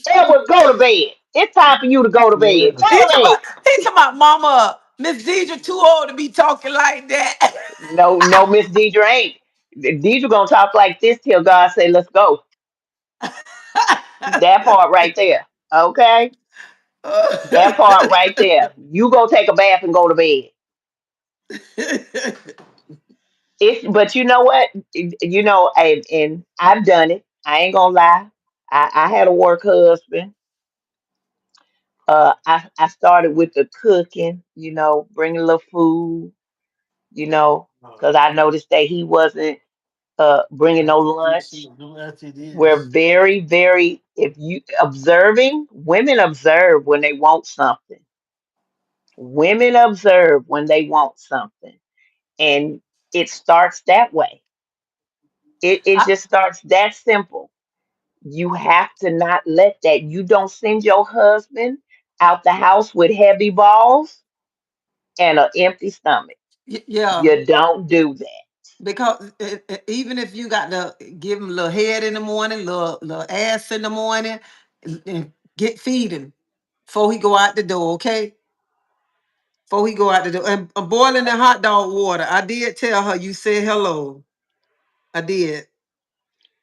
Edward, go to bed. It's time for you to go to bed. Yeah. Go to bed. He talking about mama, Miss Deidra too old to be talking like that. No, no, Miss Deidre ain't. Deidre gonna talk like this till God say, let's go. That part right there. Okay? That part right there. You go take a bath and go to bed. But you know what? And I've done it. I ain't gonna lie. I had a work husband. I started with the cooking, bringing a little food, because I noticed that he wasn't bringing no lunch. We're very, very, if you observing, women observe when they want something. Women observe when they want something. And it starts that way. It I- just starts that simple. You have to not let that. You don't send your husband out the house with heavy balls and an empty stomach. yeah, You don't do that. because even if you got to give him a little head in the morning, little ass in the morning, and get feeding before he go out the door, okay? Before he go out the door, and boiling the hot dog water. I did tell her you said hello. I did.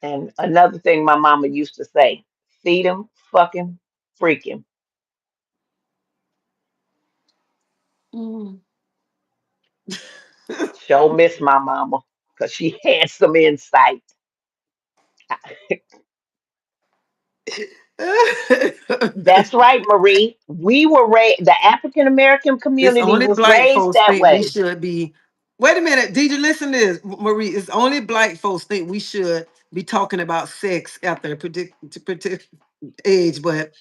And another thing my mama used to say, feed him, fuck him, freak him. Mm. Show miss my mama because she had some insight. That's right, Marie. We were raised, the African American It's community only was black raised folks that think we way. should be. Wait a minute, did you listen to this, Marie? It's only black folks think we should be talking about sex after a particular age, but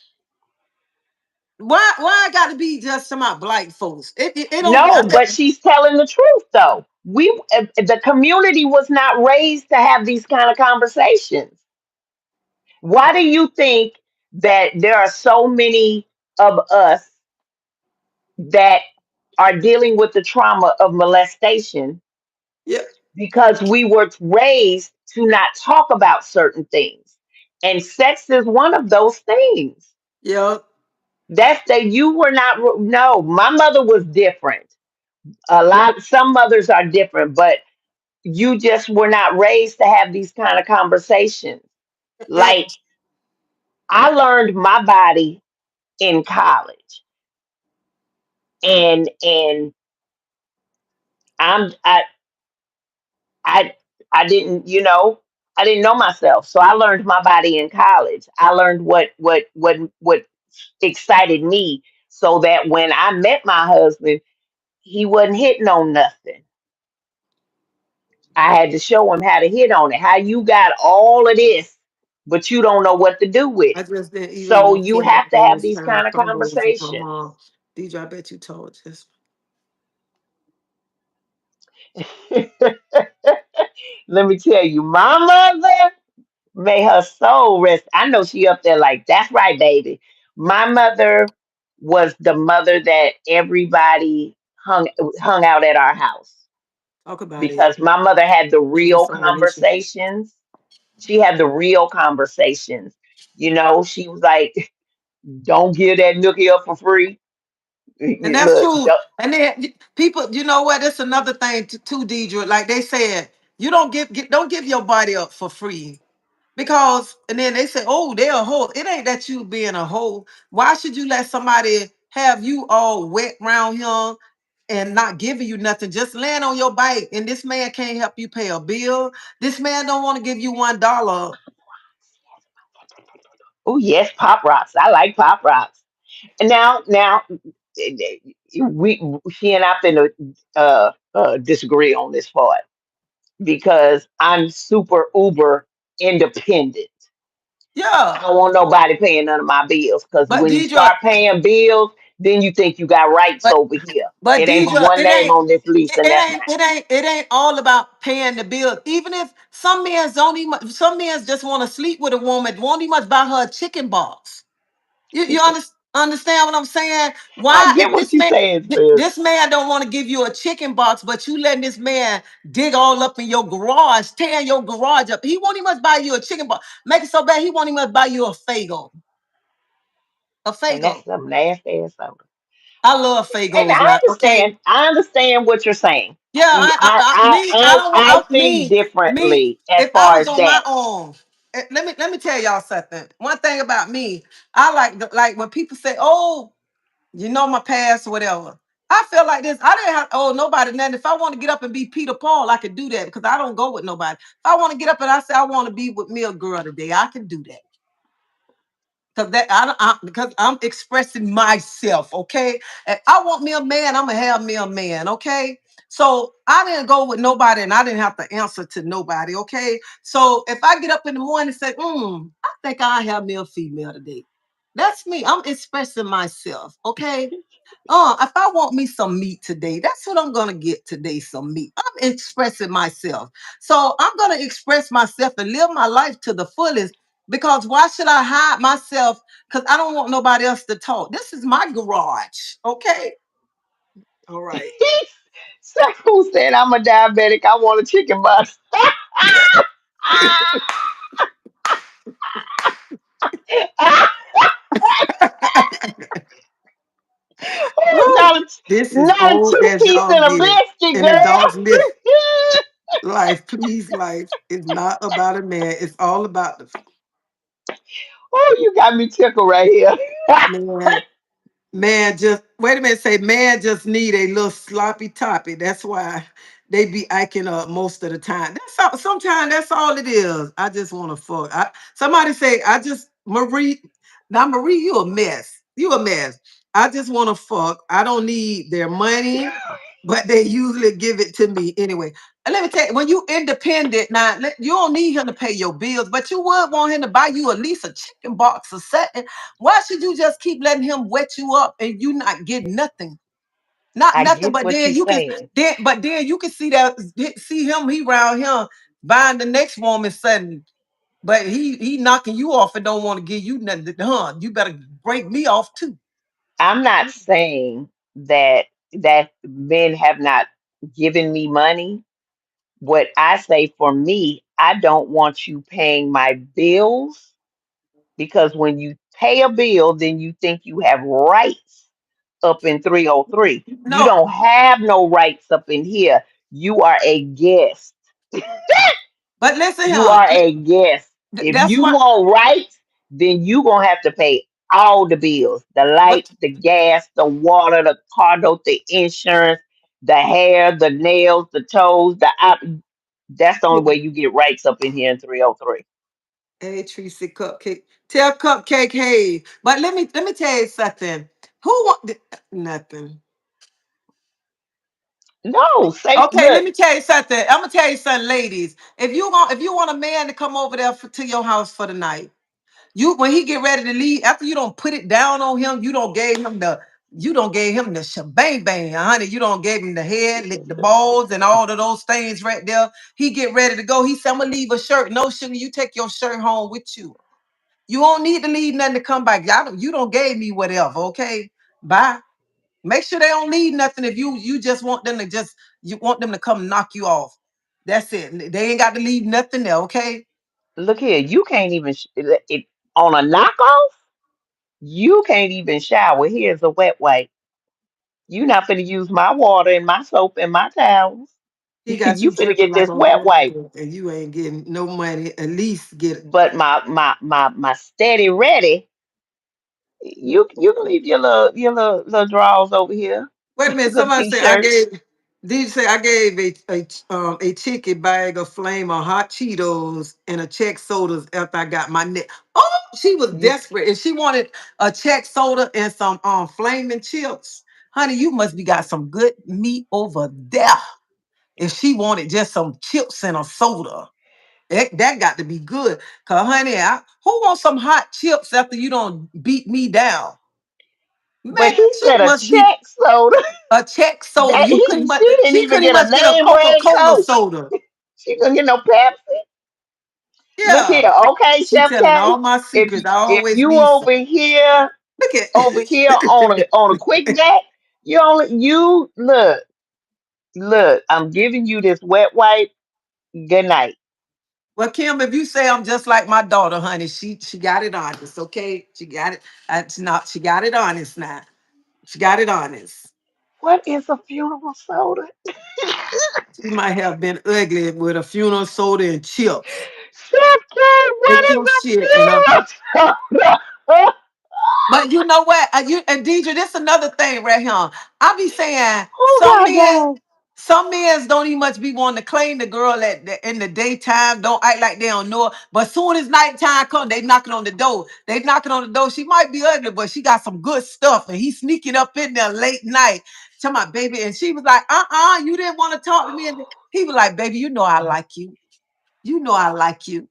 why I got to be just some about black folks? It don't. No, but she's telling the truth though. The community was not raised to have these kind of conversations. Why do you think that there are so many of us that are dealing with the trauma of molestation Yeah, because we were raised to not talk about certain things? And sex is one of those things. yeah. That's that you were not, no, my mother was different. Some mothers are different, but you just were not raised to have these kind of conversations. And Like I learned my body in college, and I'm I I didn't, I didn't know myself. So I learned my body in college. I learned what excited me so that when I met my husband, he wasn't hitting on nothing. I had to show him how to hit on it. How you got all of this, but you don't know what to do with I it. just didn't even So want you to have to in have this these time. kind of I'm going to see my conversations. mom. DJ, I bet you told this. Let me tell you, my mother, may her soul rest. I know she up there like, that's right, baby. My mother was the mother that everybody hung out at our house Talk about it. because my mother had the In this real combination. conversations. She had the real conversations. She was like, don't give that nookie up for free. And that's Look, true. And then people, you know what? It's another thing too, Deidre. Like they said, you don't give your body up for free. Because and then they say, oh, they're a hoe. It ain't that you being a hoe. Why should you let somebody have you all wet round here and not giving you nothing? Just land on your bike, and this man can't help you pay a bill. This man don't want to give you $1. oh yes, pop rocks. I like pop rocks. And now, we she and I finna disagree on this part because I'm super uber independent. I Yeah. don't want nobody paying none of my bills because But when you Deidre, start paying bills, then you think you got rights but over here. but It ain't but Deidre, one name on this lease, and that's mine. it ain't all about paying the bill. Even if some men don't even some men just want to sleep with a woman, won't even buy her a chicken box. You understand what I'm saying? I Why get if what you saying, sis. this man don't want to give you a chicken box, but you letting this man dig all up in your garage, tearing your garage up. He won't even buy you a chicken box. Make it so bad he won't even buy you a Fago. A And that's Fago. some nasty ass soda. I love And Fagos now. Okay. I understand what you're saying. Yeah, I don't want. I think Me. differently as If I far was as on my that. own, let me tell y'all something. One thing about me, I like when people say, "Oh, you know my past, or whatever." I feel like this. I didn't have to owe nobody nothing. If I want to get up and be Peter Paul, I could do that because I don't go with nobody. If I want to get up and I say I want to be with me a girl today, I can do that. Cause that because I'm expressing myself, okay. And I want me a man, I'm gonna have me a man, okay. So I didn't go with nobody, and I didn't have to answer to nobody, okay. So if I get up in the morning and say, I think I have me a female today, that's me. I'm expressing myself, okay. If I want me some meat today, that's what I'm gonna get today. Some meat. I'm expressing myself, so I'm gonna express myself and live my life to the fullest. Because why should I hide myself? Because I don't want nobody else to talk. This is my garage. Okay. All right. So who said I'm a diabetic? I want a chicken bus. Oh, Woo. This is not a old two as piece y'all and a get it. biscuit, And adults girl. live life, please, life. It's not about a man. It's all about the Oh, you got me tickled right here. man. Man, just wait a minute. Say man just need a little sloppy toppy. That's why they be acting up most of the time. That's all, sometimes that's all it is. I just want to fuck. Somebody say I just Marie. Now Marie, you a mess. You a mess. I just want to fuck. I don't need their money, but they usually give it to me anyway. And let me tell you, when you independent, now you don't need him to pay your bills, but you would want him to buy you at least a chicken box or something. Why should you just keep letting him wet you up and you not get nothing? Not I nothing, get but what you're then you can saying. then you can see him, he round him buying the next woman sudden, but he knocking you off and don't want to give you nothing. Huh? You better break me off too. I'm not saying that men have not given me money. What I say for me, I don't want you paying my bills because when you pay a bill, then you think you have rights up in 303. You No, don't have no rights up in here. You are a guest. but listen You here. are a guest. If That's you why. want rights, then you gonna have to pay all the bills: the But light, the gas, the water, the car note, the insurance, the hair, the nails, the toes, the eye. That's the only way you get rights up in here in 303. hey, Tracy Cupcake, tell Cupcake, hey. But let me tell you something. Who want nothing? No, say Okay, let look, me tell you something. I'm gonna tell you something, ladies. If you want a man to come over there to your house for the night, you when he get ready to leave, after you don't put it down on him, you don't gave him the shebang bang, honey. You don't gave him the head, lick the balls, and all of those things right there. He get ready to go. He said, "I'm gonna leave a shirt." No, sugar, you take your shirt home with you. You don't need to leave nothing to come back. You don't gave me whatever. Okay, bye. Make sure they don't leave nothing. If you just want them to you want them to come knock you off. That's it. They ain't got to leave nothing there. Okay. look here. You can't even it on a knockoff. You can't even shower. Here's a wet wipe. You not finna use my water and my soap and my towels. He got You you finna dripping get like this a wet wipe. water, and you ain't getting no money. At least get. But my steady ready. You can leave your little drawers over here. Wait a minute. Little Somebody say I t-shirts. gave. Did you say I gave a chicken bag of flame of hot Cheetos and a check sodas after I got my neck? Oh, she was You, desperate. If she wanted a check soda and some flaming chips, honey, you must be got some good meat over there. If she wanted just some chips and a soda, that got to be good. Cause honey, who wants some hot chips after you don't beat me down? but Man, he she said a must be check soda. a check soda. That You couldn't. she didn't She even couldn't get a must get a name Coca brand Cola Coke. soda. She couldn't get no Pepsi. Look Yeah, here, okay, she Chef telling K. all my If secrets. I if always you need some. Look over here on a at. quick jack, you look. I'm giving you this wet wipe. Good night. Well, Kim, if you say I'm just like my daughter, honey, she got it honest. Okay, she got it. It's not. She got it honest now. She got it honest. What is a funeral soda? She might have been ugly with a funeral soda and chips. Chef K, what Take your is a shit and funeral soda? but you know what? You and Deidre, this another thing right here. I be saying Oh my God. some men don't even much be wanting to claim the girl in the daytime. Don't act like they don't know her. But soon as nighttime come, they knocking on the door. They knocking on the door. She might be ugly, but she got some good stuff. And he's sneaking up in there late night. Tell my baby, and she was like, you didn't want to talk to me. And he was like, baby, you know I like you. You know I like you.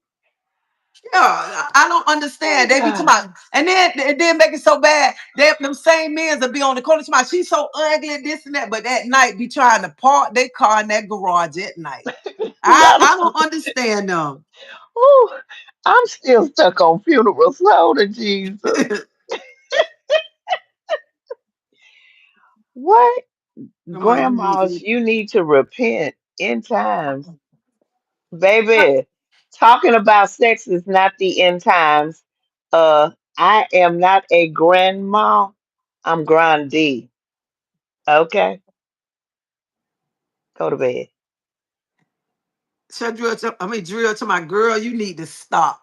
Yeah, I don't Oh understand. They be talking God. about, and then make it so bad. Them same men that be on the corner talking about she's so ugly, this and that, but at night be trying to park their car in that garage at night. Y'all, I don't understand them. oh, I'm still stuck on funeral soda, Jesus. What? Come on, you need Grandmas, to. you need to repent in times. Baby, talking about sex is not the end times. I am not a grandma. I'm grandee. Okay, go to bed. So drill to my girl. You need to stop.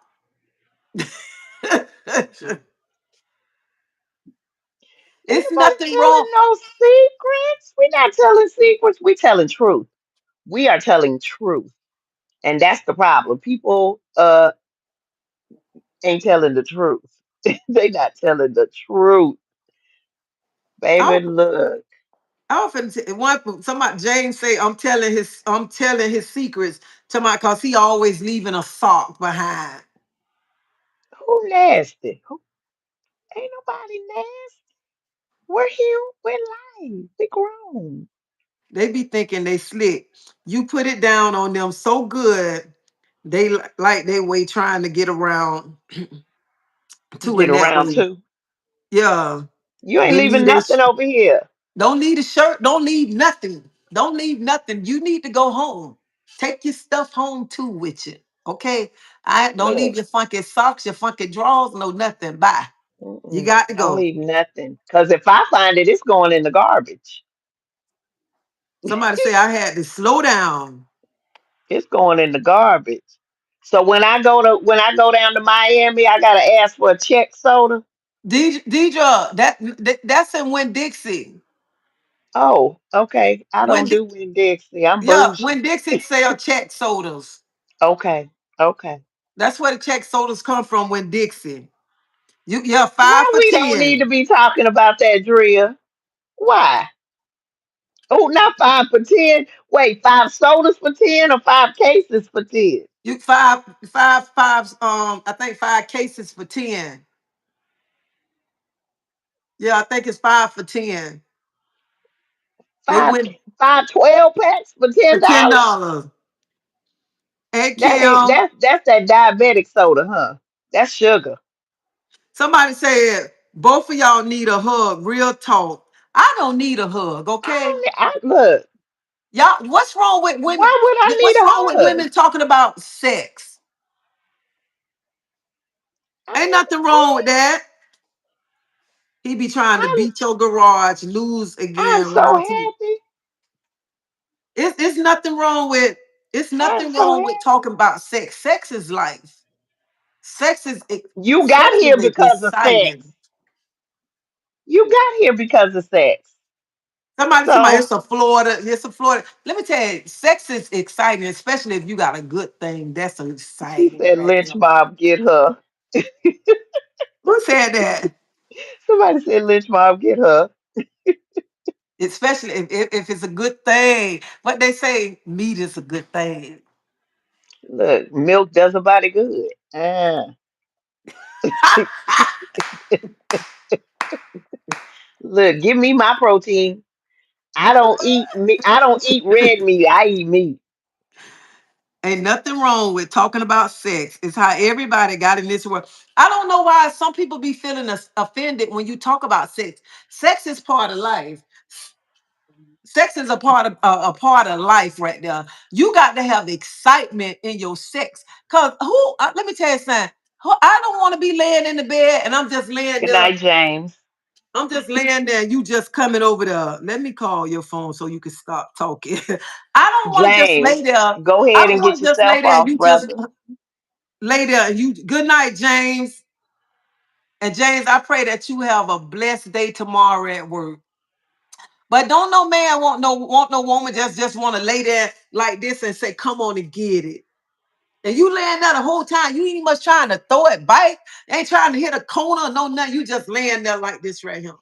Ain't It's nobody nothing wrong. telling no secrets. We're not telling secrets. We telling truth. We are telling truth. And that's the problem. People ain't telling the truth. They not telling the truth. I Baby, look. I often one somebody James say I'm telling his secrets to my cause he always leaving a sock behind. Who nasty? Ain't nobody nasty. We're here. We're live. We're grown. They be thinking they slick. You put it down on them so good, like they way trying to get around to Get in that around way. too. Yeah. You ain't They leave leaving their nothing over here. don't leave a shirt, don't leave nothing. Don't leave nothing. You need to go home. Take your stuff home too with you. Okay. I don't leave Look. your funky socks, your funky drawers, no nothing. Bye. You Mm-mm. got to Don't go. leave nothing. Because if I find it, it's going in the garbage. Somebody say I had to slow down. It's going in the garbage. So when I go down to Miami, I gotta ask for a check soda. Deidre, that's in Winn Dixie. Oh, okay. I When don't Di- do Winn Dixie. I'm yeah, bougie. when Dixie sell check sodas. Okay. Okay. That's where the check sodas come from. When Dixie, yeah, five Why for we don't need 10. to be talking about that drill? Why? Oh, not 5 for 10. Wait, 5 sodas for 10 or 5 cases for 10? You five. I think 5 cases for 10. Yeah, I think it's 5 for 10. They Five went 5 12 packs for ten for ten dollars. dollars. Hey That ain't Kim, that's that diabetic soda, huh? That's sugar. somebody said both of y'all need a hug. Real talk. I don't need a hug. I Okay. don't. I look. Y'all, what's wrong with women? Why would I need What's wrong with a hug? women talking about sex? I Ain't ain't. nothing wrong with that. He be trying to I'm beat your garage, lose I'm again, so round two. happy. It's nothing wrong with it's I'm nothing so wrong with happy. talking about sex. Sex is life. Sex is You got sex is here because of exciting. sex. You got here because of sex. Somebody, So it's a Florida, it's a Florida. Let me tell you, sex is exciting, especially if you got a good thing. That's she exciting said, right Lynch there. mob, get her. Who said that? Somebody said, Lynch mob, get her. Especially if it's a good thing. But they say meat is a good thing. Look, milk does a body good. Ah. Look, give me my protein. I don't eat meat. I don't eat red meat. I eat meat. Ain't nothing wrong with talking about sex. It's how everybody got in this world. I don't know why some people be feeling offended when you talk about sex. Sex is part of life. Sex is a part of life right there. You got to have excitement in your sex. Cause let me tell you something. I don't want to be laying in the bed and I'm just laying Good there. night, James. I'm just laying there and you just coming over there. Let me call your phone so you can stop talking. I don't want to just lay James, there. go I ahead don't and get want to just lay yourself there and off, you just brother. lay there and you good night, James. And James, I pray that you have a blessed day tomorrow at work. But don't no man want no woman just want to lay there like this and say, come on and get it. And you laying there the whole time. You ain't much trying to throw it back. Ain't trying to hit a corner or no nothing. You just laying there like this right here.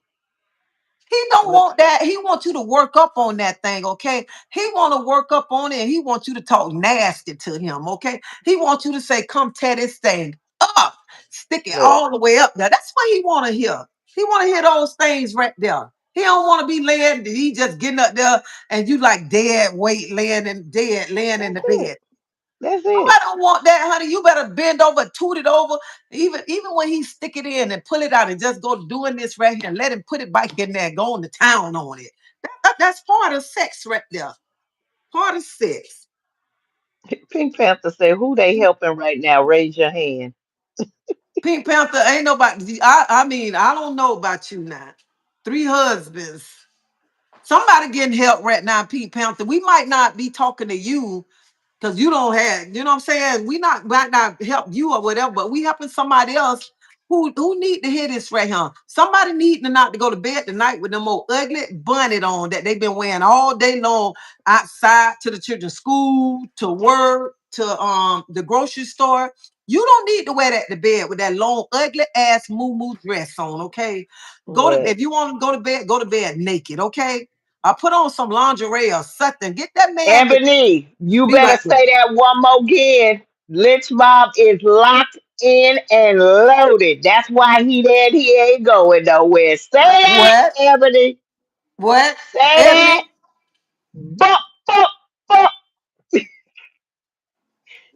He don't Look, want that. He wants you to work up on that thing, okay? He want to work up on it and he wants you to talk nasty to him, okay? He wants you to say, come tear this thing up. Stick it look, all the way up there. That's what he want to hear. He want to hear those things right there. He don't want to be laying, he just getting up there and you like dead weight laying in that's the it. bed. That's I it. don't want that, honey. You better bend over, toot it over. Even when he stick it in and pull it out and just go doing this right here and let him put it back in there, going to town on it. That's part of sex right there. Part of sex. Pink Panther said, who they helping right now? Raise your hand. Pink Panther ain't nobody. I mean, I don't know about you now. Three husbands. Somebody getting help right now, Pink Panther. We might not be talking to you because you don't have, you know what I'm saying? We might not help you or whatever, but we helping somebody else who need to hear this right here. Somebody need to not to go to bed tonight with them old ugly bonnet on that they've been wearing all day long outside to the children's school, to work, to the grocery store. You don't need to wear that to bed with that long, ugly ass moo dress on, okay? Look, If you want to go to bed naked, okay? I put on some lingerie or something. Get that man to Ebony, you be better right there. say that one more again. Lynch Mob is locked in and loaded. That's why he ain't going nowhere. Say that, What? Ebony. What? Say that. Ebony? Bump, bump, bump.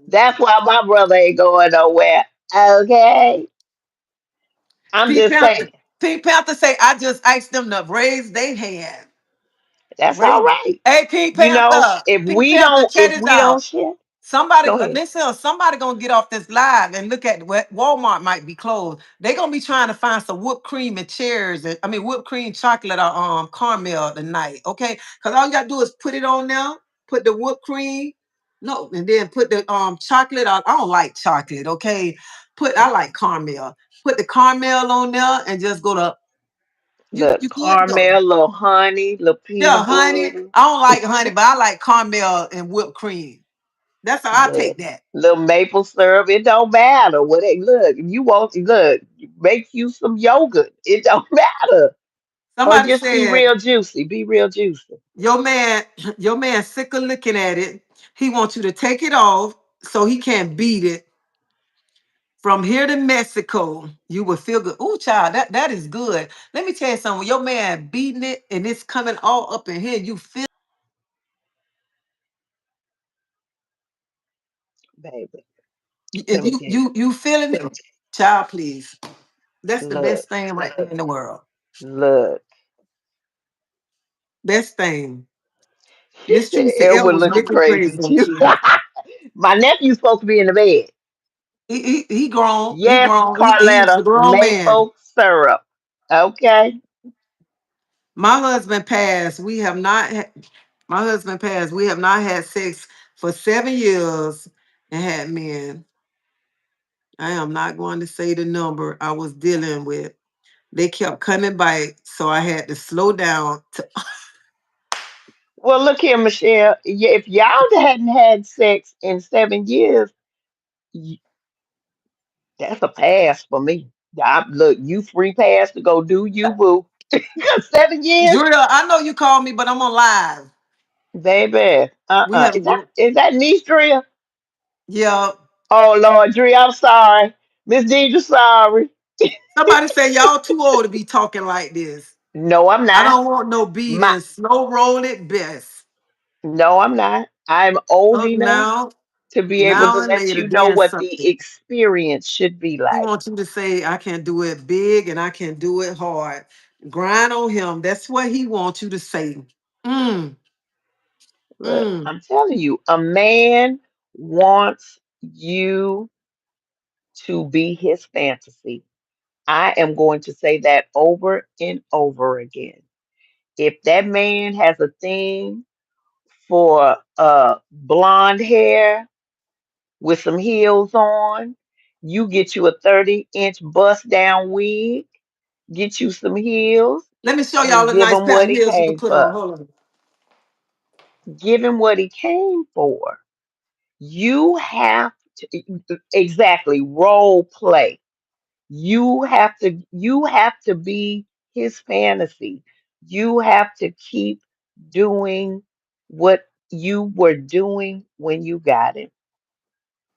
That's why my brother ain't going nowhere. Okay. I'm Pink just Panther. saying. Pink Panther say, I just asked them to raise their hand. That's all Raise. right. Hey, Pink You know, Panther. Pink Panther, check if this we out. don't share, Somebody, go ahead. listen, somebody gonna get off this live and look at what Walmart might be closed. They gonna be trying to find some whipped cream and cherries, and I mean whipped cream chocolate or caramel tonight, okay? Because all you gotta do is put it on there, put the whipped cream, no, and then put the chocolate on. I don't like chocolate, okay? I like caramel. Put the caramel on there and just go to Look, you good to go. caramel, little honey, little Yeah, peanut honey. butter. I don't like honey, but I like caramel and whipped cream. That's how I Look, take that. little maple syrup. It don't matter what they look. If you want, look, make you some yogurt. It don't matter. Or Somebody just be said real juicy. Be real juicy. your man, your man sick of looking at it. He wants you to take it off so he can't beat it. From here to Mexico, you will feel good. Ooh, child, that is good. Let me tell you something. When your man beating it and it's coming all up in here, you feel Baby, let me you tell you. you you feeling it, child. Please, that's the Look, best thing right there in the world. look. Best thing. She Miss said, Teresa L Elwood was looking looking crazy crazy on too. you. My nephew's supposed to be in the bed. He grown. He Yes, grown. He's a Carletta, grown man. maple syrup. Okay. My husband passed. We have not. My husband passed. We have not had sex for 7 years and had men. I am not going to say the number I was dealing with. They kept coming back, so I had to slow down. Well, look here, Michelle. If y'all hadn't had sex in 7 years, y- that's a pass for me. Look, you free pass to go do you, boo. 7 years, Drill, I know you called me, but I'm on live. baby. We Is have, that niece Drea? yeah. Oh Lord, Drea, I'm sorry. Miss Deidra, sorry. Somebody say y'all too old to be talking like this. No, I'm I not. don't want no My beating. Slow roll it best. no, I'm not. I'm old Look enough now, to be able to now and let later, you know then what the something. experience should be He like. wants you to say, I can do it big and I can do it hard. Grind on him. That's what he wants you to say. Mm, Look, mm. I'm telling you, a man wants you to be his fantasy. I am going to say that over and over again. If that man has a thing for blonde hair with some heels on, you get you a 30-inch bust down wig, get you some heels, Let me show and y'all a give nice him pair what of he heels you can came put on. for. Hold on. Give him what he came for. You have to exactly role play. You have to be his fantasy. You have to keep doing what you were doing when you got him.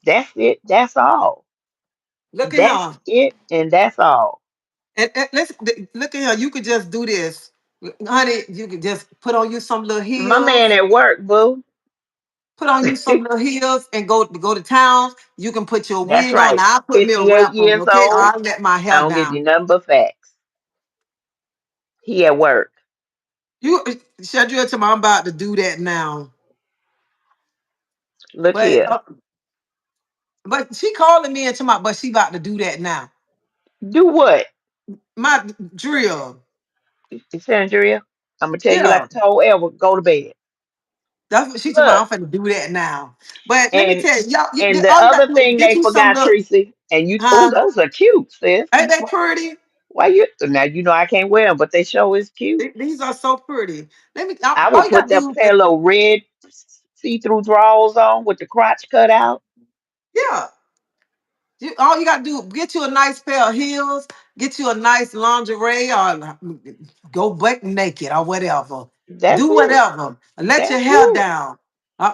That's it. That's all. Look at That's him. it, and that's all. And let's look at him. You could just do this. Honey, you could just put on you some little My man heels. at work, boo. Put on you some little heels and go to town. You can put your That's wig on. right. Now I put me a 58 wrap on, years okay? Or old. I let my I hair don't give you down. nothing but facts. He at work. You schedule to I'm about to do that now. Look But here. but she calling me into my but she about to do that now. Do what? My drill. Sandria, I'm gonna tell you like Yeah. I told Edward, go to bed. That's what she told me. Look, I'm finna do that now. But let me and tell you, y'all, and the all you gotta other do is thing get they you some forgot, little Tracy, and you, oh, huh? those are cute, sis. Ain't they pretty? Why you now? You know I can't wear them, but they show is cute. These are so pretty. Let me I all would you put gotta that do pair of little red see-through drawers on with the crotch cut out. yeah. All you gotta do get you a nice pair of heels, get you a nice lingerie, or go butt naked or whatever. That's Do it. whatever. Let your That's hair it. down.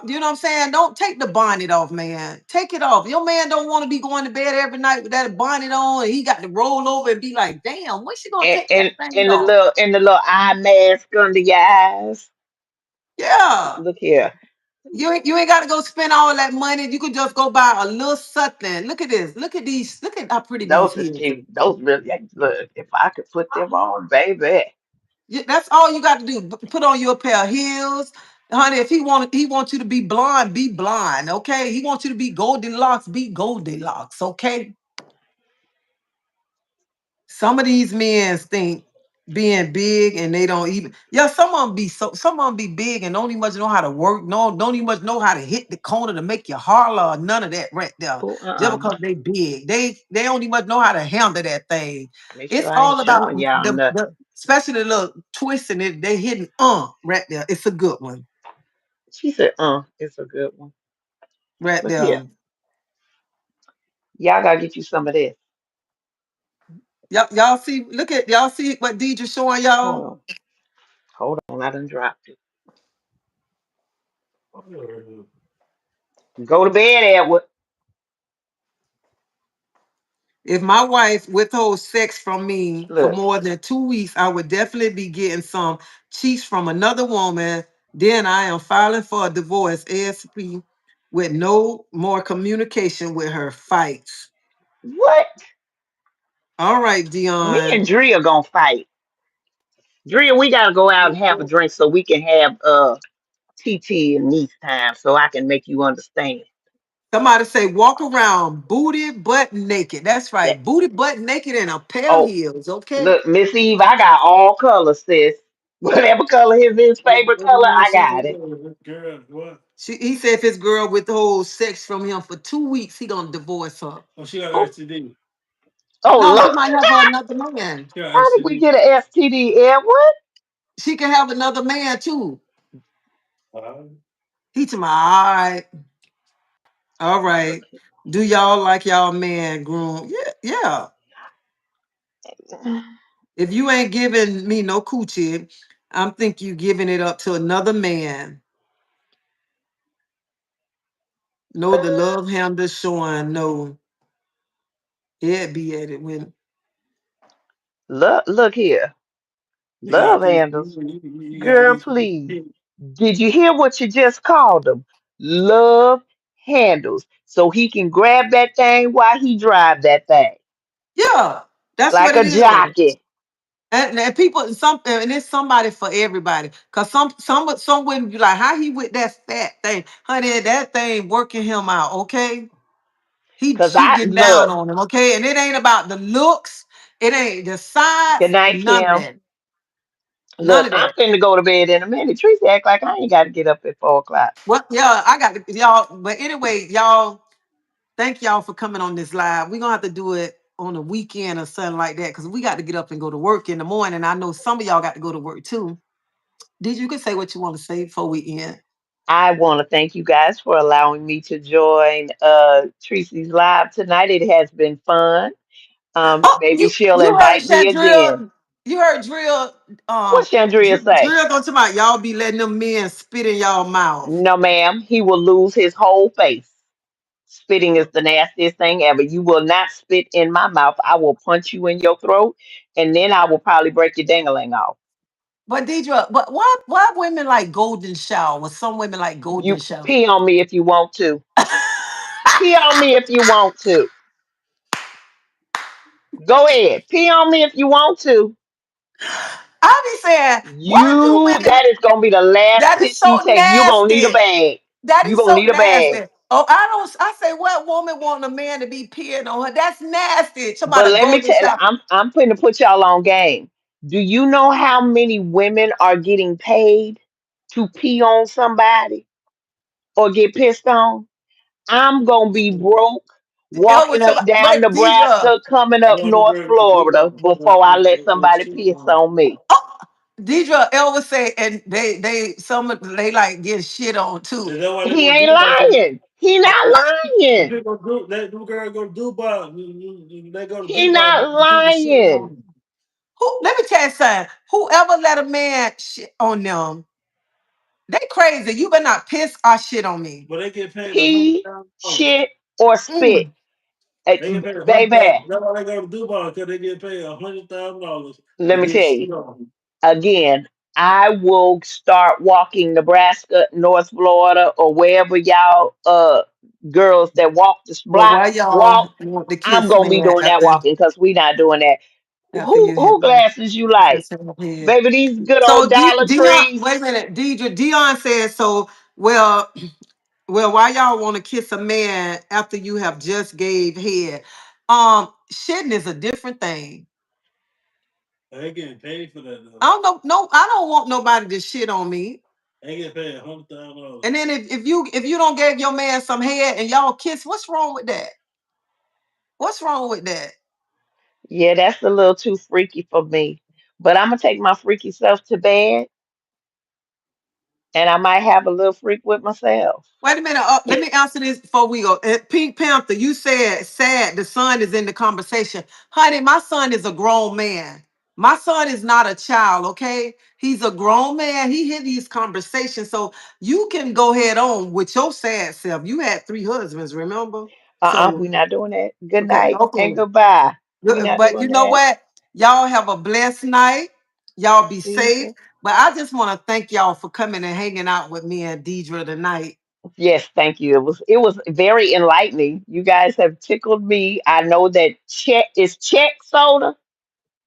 You know what I'm saying? Don't take the bonnet off, man. Take it off. Your man don't want to be going to bed every night with that bonnet on, and he got to roll over and be like, "Damn, when she gonna And, take that and thing and the off?" little eye mask under your eyes. Yeah. Look here. You ain't got to go spend all that money. You could just go buy a little something. Look at this. Look at these. Look at how pretty these Those is heels are. cute. Those really look. If I could put them on, baby. That's all you got to do. Put on your pair of heels, honey. If he wants you to be blonde, be blonde. Okay. He wants you to be Goldilocks, be Goldilocks. Okay. Some of these men think being big and they don't even yeah, some of them be big and don't even much know how to work, no, don't even much know how to hit the corner to make you holler or none of that right there. Oh, Just because they big. They don't even much know how to handle that thing. make It's sure I ain't all about showing y'all nothing. the especially the little twisting it, they hitting right there. It's a good one She said, it's a good one. right Look here. there. Y'all gotta get you some of this. Y'all see, look at y'all see what Deidre showing Hold y'all. on. Hold on. I done dropped it. Go to bed, Edward. If my wife withholds sex from me for Look. more than 2 weeks, I would definitely be getting some cheats from another woman. Then I am filing for a divorce ASP with no more communication with her. Fights. What? All right, Me and Dion. Drea gonna fight. Drea, we gotta go out and have a drink so we can have TT and niece time so I can make you understand. Somebody say walk around booty butt naked. That's That, right. Booty butt naked and a pair of oh, heels. Okay. look, Miss Eve, I got all colors, sis. Whatever color his favorite color, I got it. He said if his girl withholds sex from him for 2 weeks, he gonna divorce her. Oh, oh No, Lord, she might have another man. how did we get an STD, Edward? She can have another man too. He to my all right, all right. Do y'all like y'all man groom? Yeah, yeah. If you ain't giving me no coochie, I'm think you giving it up to another man. No, the love handle showing. No, it be at it when. Look here, love handles, girl, please. Did you hear what you just called them? Love handles, so he can grab that thing while he drive that thing Yeah, that's what like it a is. jockey. And people, some and it's somebody for everybody. Cause some women be like, how he with that fat thing, honey? That thing working him out, okay? Cause She I getting down look. on him, okay? And it ain't about the looks, it ain't the Good size, night, none of Kim. that, none Look, of I'm that. finna go to bed in a minute. Tracy act like I ain't got to get up at 4 o'clock. What? Yeah, I got to, y'all. But anyway, y'all, thank y'all for coming on this live. We're gonna have to do it on a weekend or something like that because we got to get up and go to work in the morning. I know some of y'all got to go to work too. Did you can say what you want to say before we end? I want to thank you guys for allowing me to join Tracy's live tonight. It has been fun. Oh, Maybe she'll you heard invite me again. Chandrill. You heard Drill. What's Chandria say? Drill gonna talk about y'all be letting them men spit in y'all mouth. No, ma'am. He will lose his whole face. Spitting is the nastiest thing ever. You will not spit in my mouth. I will punch you in your throat, and then I will probably break your dangling off. But Deidre, but why women like golden shower? Some women like golden You shower. pee on me if you want to. Pee on me if you want to. Go ahead. Pee on me if you want to. I be saying, why do You, women? that is gonna be the last That is piss you so take. You gonna need a nasty. bag. That You is gonna so need a bag. nasty. Oh, I don't. I say, what woman want a man to be peeing on her? That's nasty. But Somebody let me golden tell you, shower. I'm putting to put y'all on game. Do you know how many women are getting paid to pee on somebody or get pissed on? I'm gonna be broke Elwood, walking up down wait, Deidre. Nebraska, coming up North Florida before I let somebody piss on me. Oh, Deidre Elwood say, and they like get shit on too. He ain't lying. He not lying. He not lying. Who? Let me tell you something. Whoever let a man shit on them, they crazy. You better not piss or shit on me. Pee, shit, or spit. Mm. Baby, let me tell you. Again, I will start walking Nebraska, North Florida, or wherever y'all girls that walk this But block why walk. y'all want to I'm kiss gonna be man doing that walking because we not doing that. after Who you hit who glasses you like? me? Baby, these good old So Dollar Dion, Trees. wait a minute, Deidre. Dion says so. Well, why y'all want to kiss a man after you have just gave head? Shitting is a different thing. I don't know. No, I don't want nobody to shit on me. And then if you don't give your man some head and y'all kiss, what's wrong with that? What's wrong with that? Yeah, that's a little too freaky for me. But I'm gonna take my freaky self to bed and I might have a little freak with myself. Wait a minute. Let me answer this before we go. Pink Panther, you said sad. The son is in the conversation, honey. My son is a grown man. My son is not a child. Okay, he's a grown man. He hear these conversations, so you can go head on with your sad self. You had 3 husbands, remember? So We not doing that. Good okay, night and okay. goodbye. We not But you doing know that. what? Y'all have a blessed night. Y'all be safe. Mhm. But I just want to thank y'all for coming and hanging out with me and Deidre tonight. Yes, thank you. It was very enlightening. You guys have tickled me. I know that check soda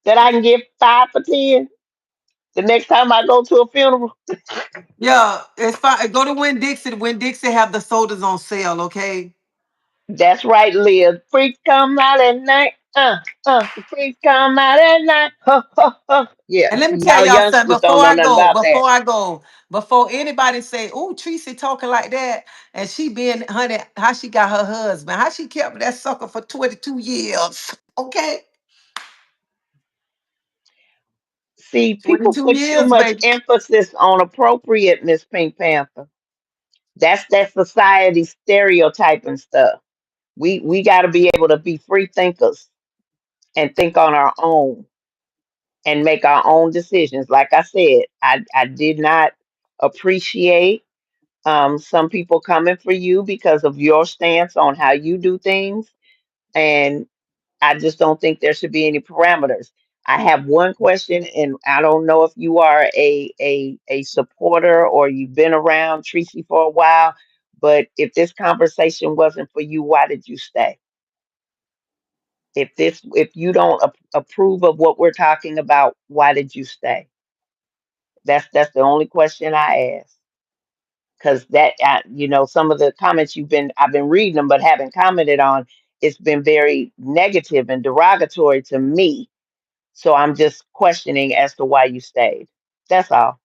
that I can get 5 for 10 the next time I go to a funeral. Yeah, it's fine. Go to Winn Dixie. Winn Dixie have the sodas on sale, okay? That's right, Leah. Freaks come out at night. The freaks come out at night. Huh, huh, huh. Yeah, And let me tell y'all y'all something youngsters don't before know I nothing go, about that. before I go, before anybody say, "Oh, Tracy talking like that," and she being, honey, how she got her husband, how she kept that sucker for 22 years. Okay, See, people 22 put too years, much baby. emphasis on appropriate, Miss Pink Panther. That's society stereotyping stuff. We got to be able to be free thinkers and think on our own and make our own decisions. Like I said, I did not appreciate some people coming for you because of your stance on how you do things. And I just don't think there should be any parameters. I have one question, and I don't know if you are a supporter or you've been around Tracy for a while, but if this conversation wasn't for you, why did you stay? If you don't approve of what we're talking about, why did you stay? That's the only question I ask. Because some of the comments I've been reading them but haven't commented on. It's been very negative and derogatory to me. So I'm just questioning as to why you stayed. That's all.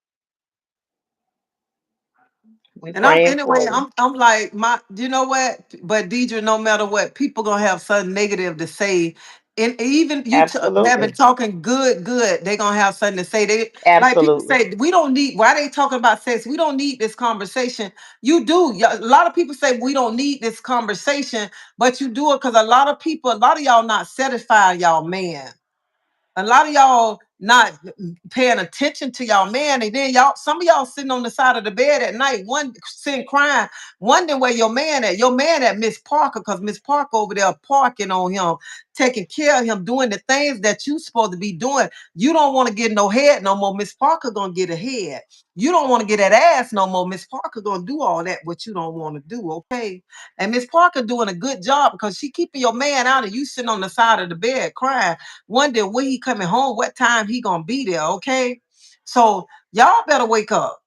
We And I'm praying anyway, for you. I'm like you know what? But Deidre, no matter what, people gonna have something negative to say. And even you have been Absolutely. talking good, they gonna have something to say. They like people Absolutely. say, we don't need why they talking about sex. We don't need this conversation. You do. A lot of people say we don't need this conversation, but you do it because a lot of y'all not satisfying y'all man. A lot of y'all not paying attention to y'all man, and then y'all, some of y'all sitting on the side of the bed at night, one sitting crying, wondering where your man at. Your man at Miss Parker, because Miss Parker over there parking on him, taking care of him, doing the things that you supposed to be doing. You don't want to get no head no more. Miss Parker gonna get a head. You don't want to get that ass no more. Miss Parker gonna do all that what you don't want to do, okay? And Miss Parker doing a good job because she keeping your man out and you sitting on the side of the bed crying, wonder when he coming home, what time he gonna be there, okay? So y'all better wake up.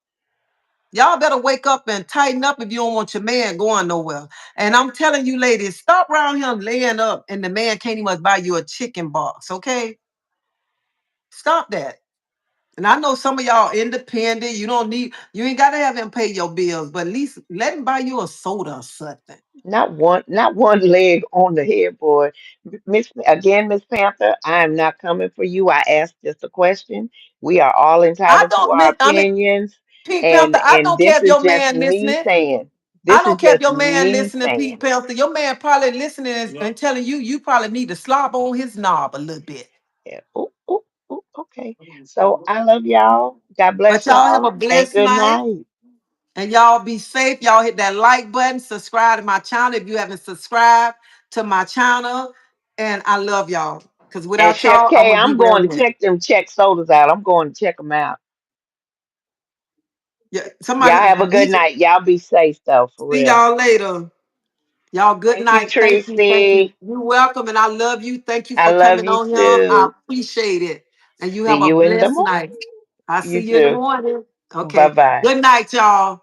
Y'all better wake up and tighten up if you don't want your man going nowhere. And I'm telling you, ladies, stop around him laying up and the man can't even buy you a chicken box, okay? Stop that. And I know some of y'all independent. You ain't gotta have him pay your bills, but at least let him buy you a soda or something. Not one leg on the headboard. Miss Panther, I am not coming for you. I asked just a question. We are all I entitled to don't our miss, I mean, opinions, Pink Panther, and I and don't care this if is your just man me listening. saying. I This is don't care if just your man me listening, saying. Pete Panther. Your man probably listening and telling you you probably need to slop on his knob a little bit. Yeah. Ooh, ooh, ooh, okay. So I love y'all. God But bless y'all have y'all, a and blessed good night. night. And y'all be safe. Y'all hit that like button, subscribe to my channel if you haven't subscribed to my channel. And I love y'all. Because And without Chef y'all, I K, wouldn't be I'm where going I'm to at. check them check sodas out. I'm going to check them out. Yeah, Y'all somebody have a good night. Y'all be safe though, for see real. y'all later. Y'all, good Thank you, night. Thank you. Thank you. Tracy. You're welcome. And I love you. Thank you I for love coming you on here. I too. appreciate it. And you See have a you in the blessed morning. night. I see You you in the too. morning. Bye Okay. bye. Good night, y'all.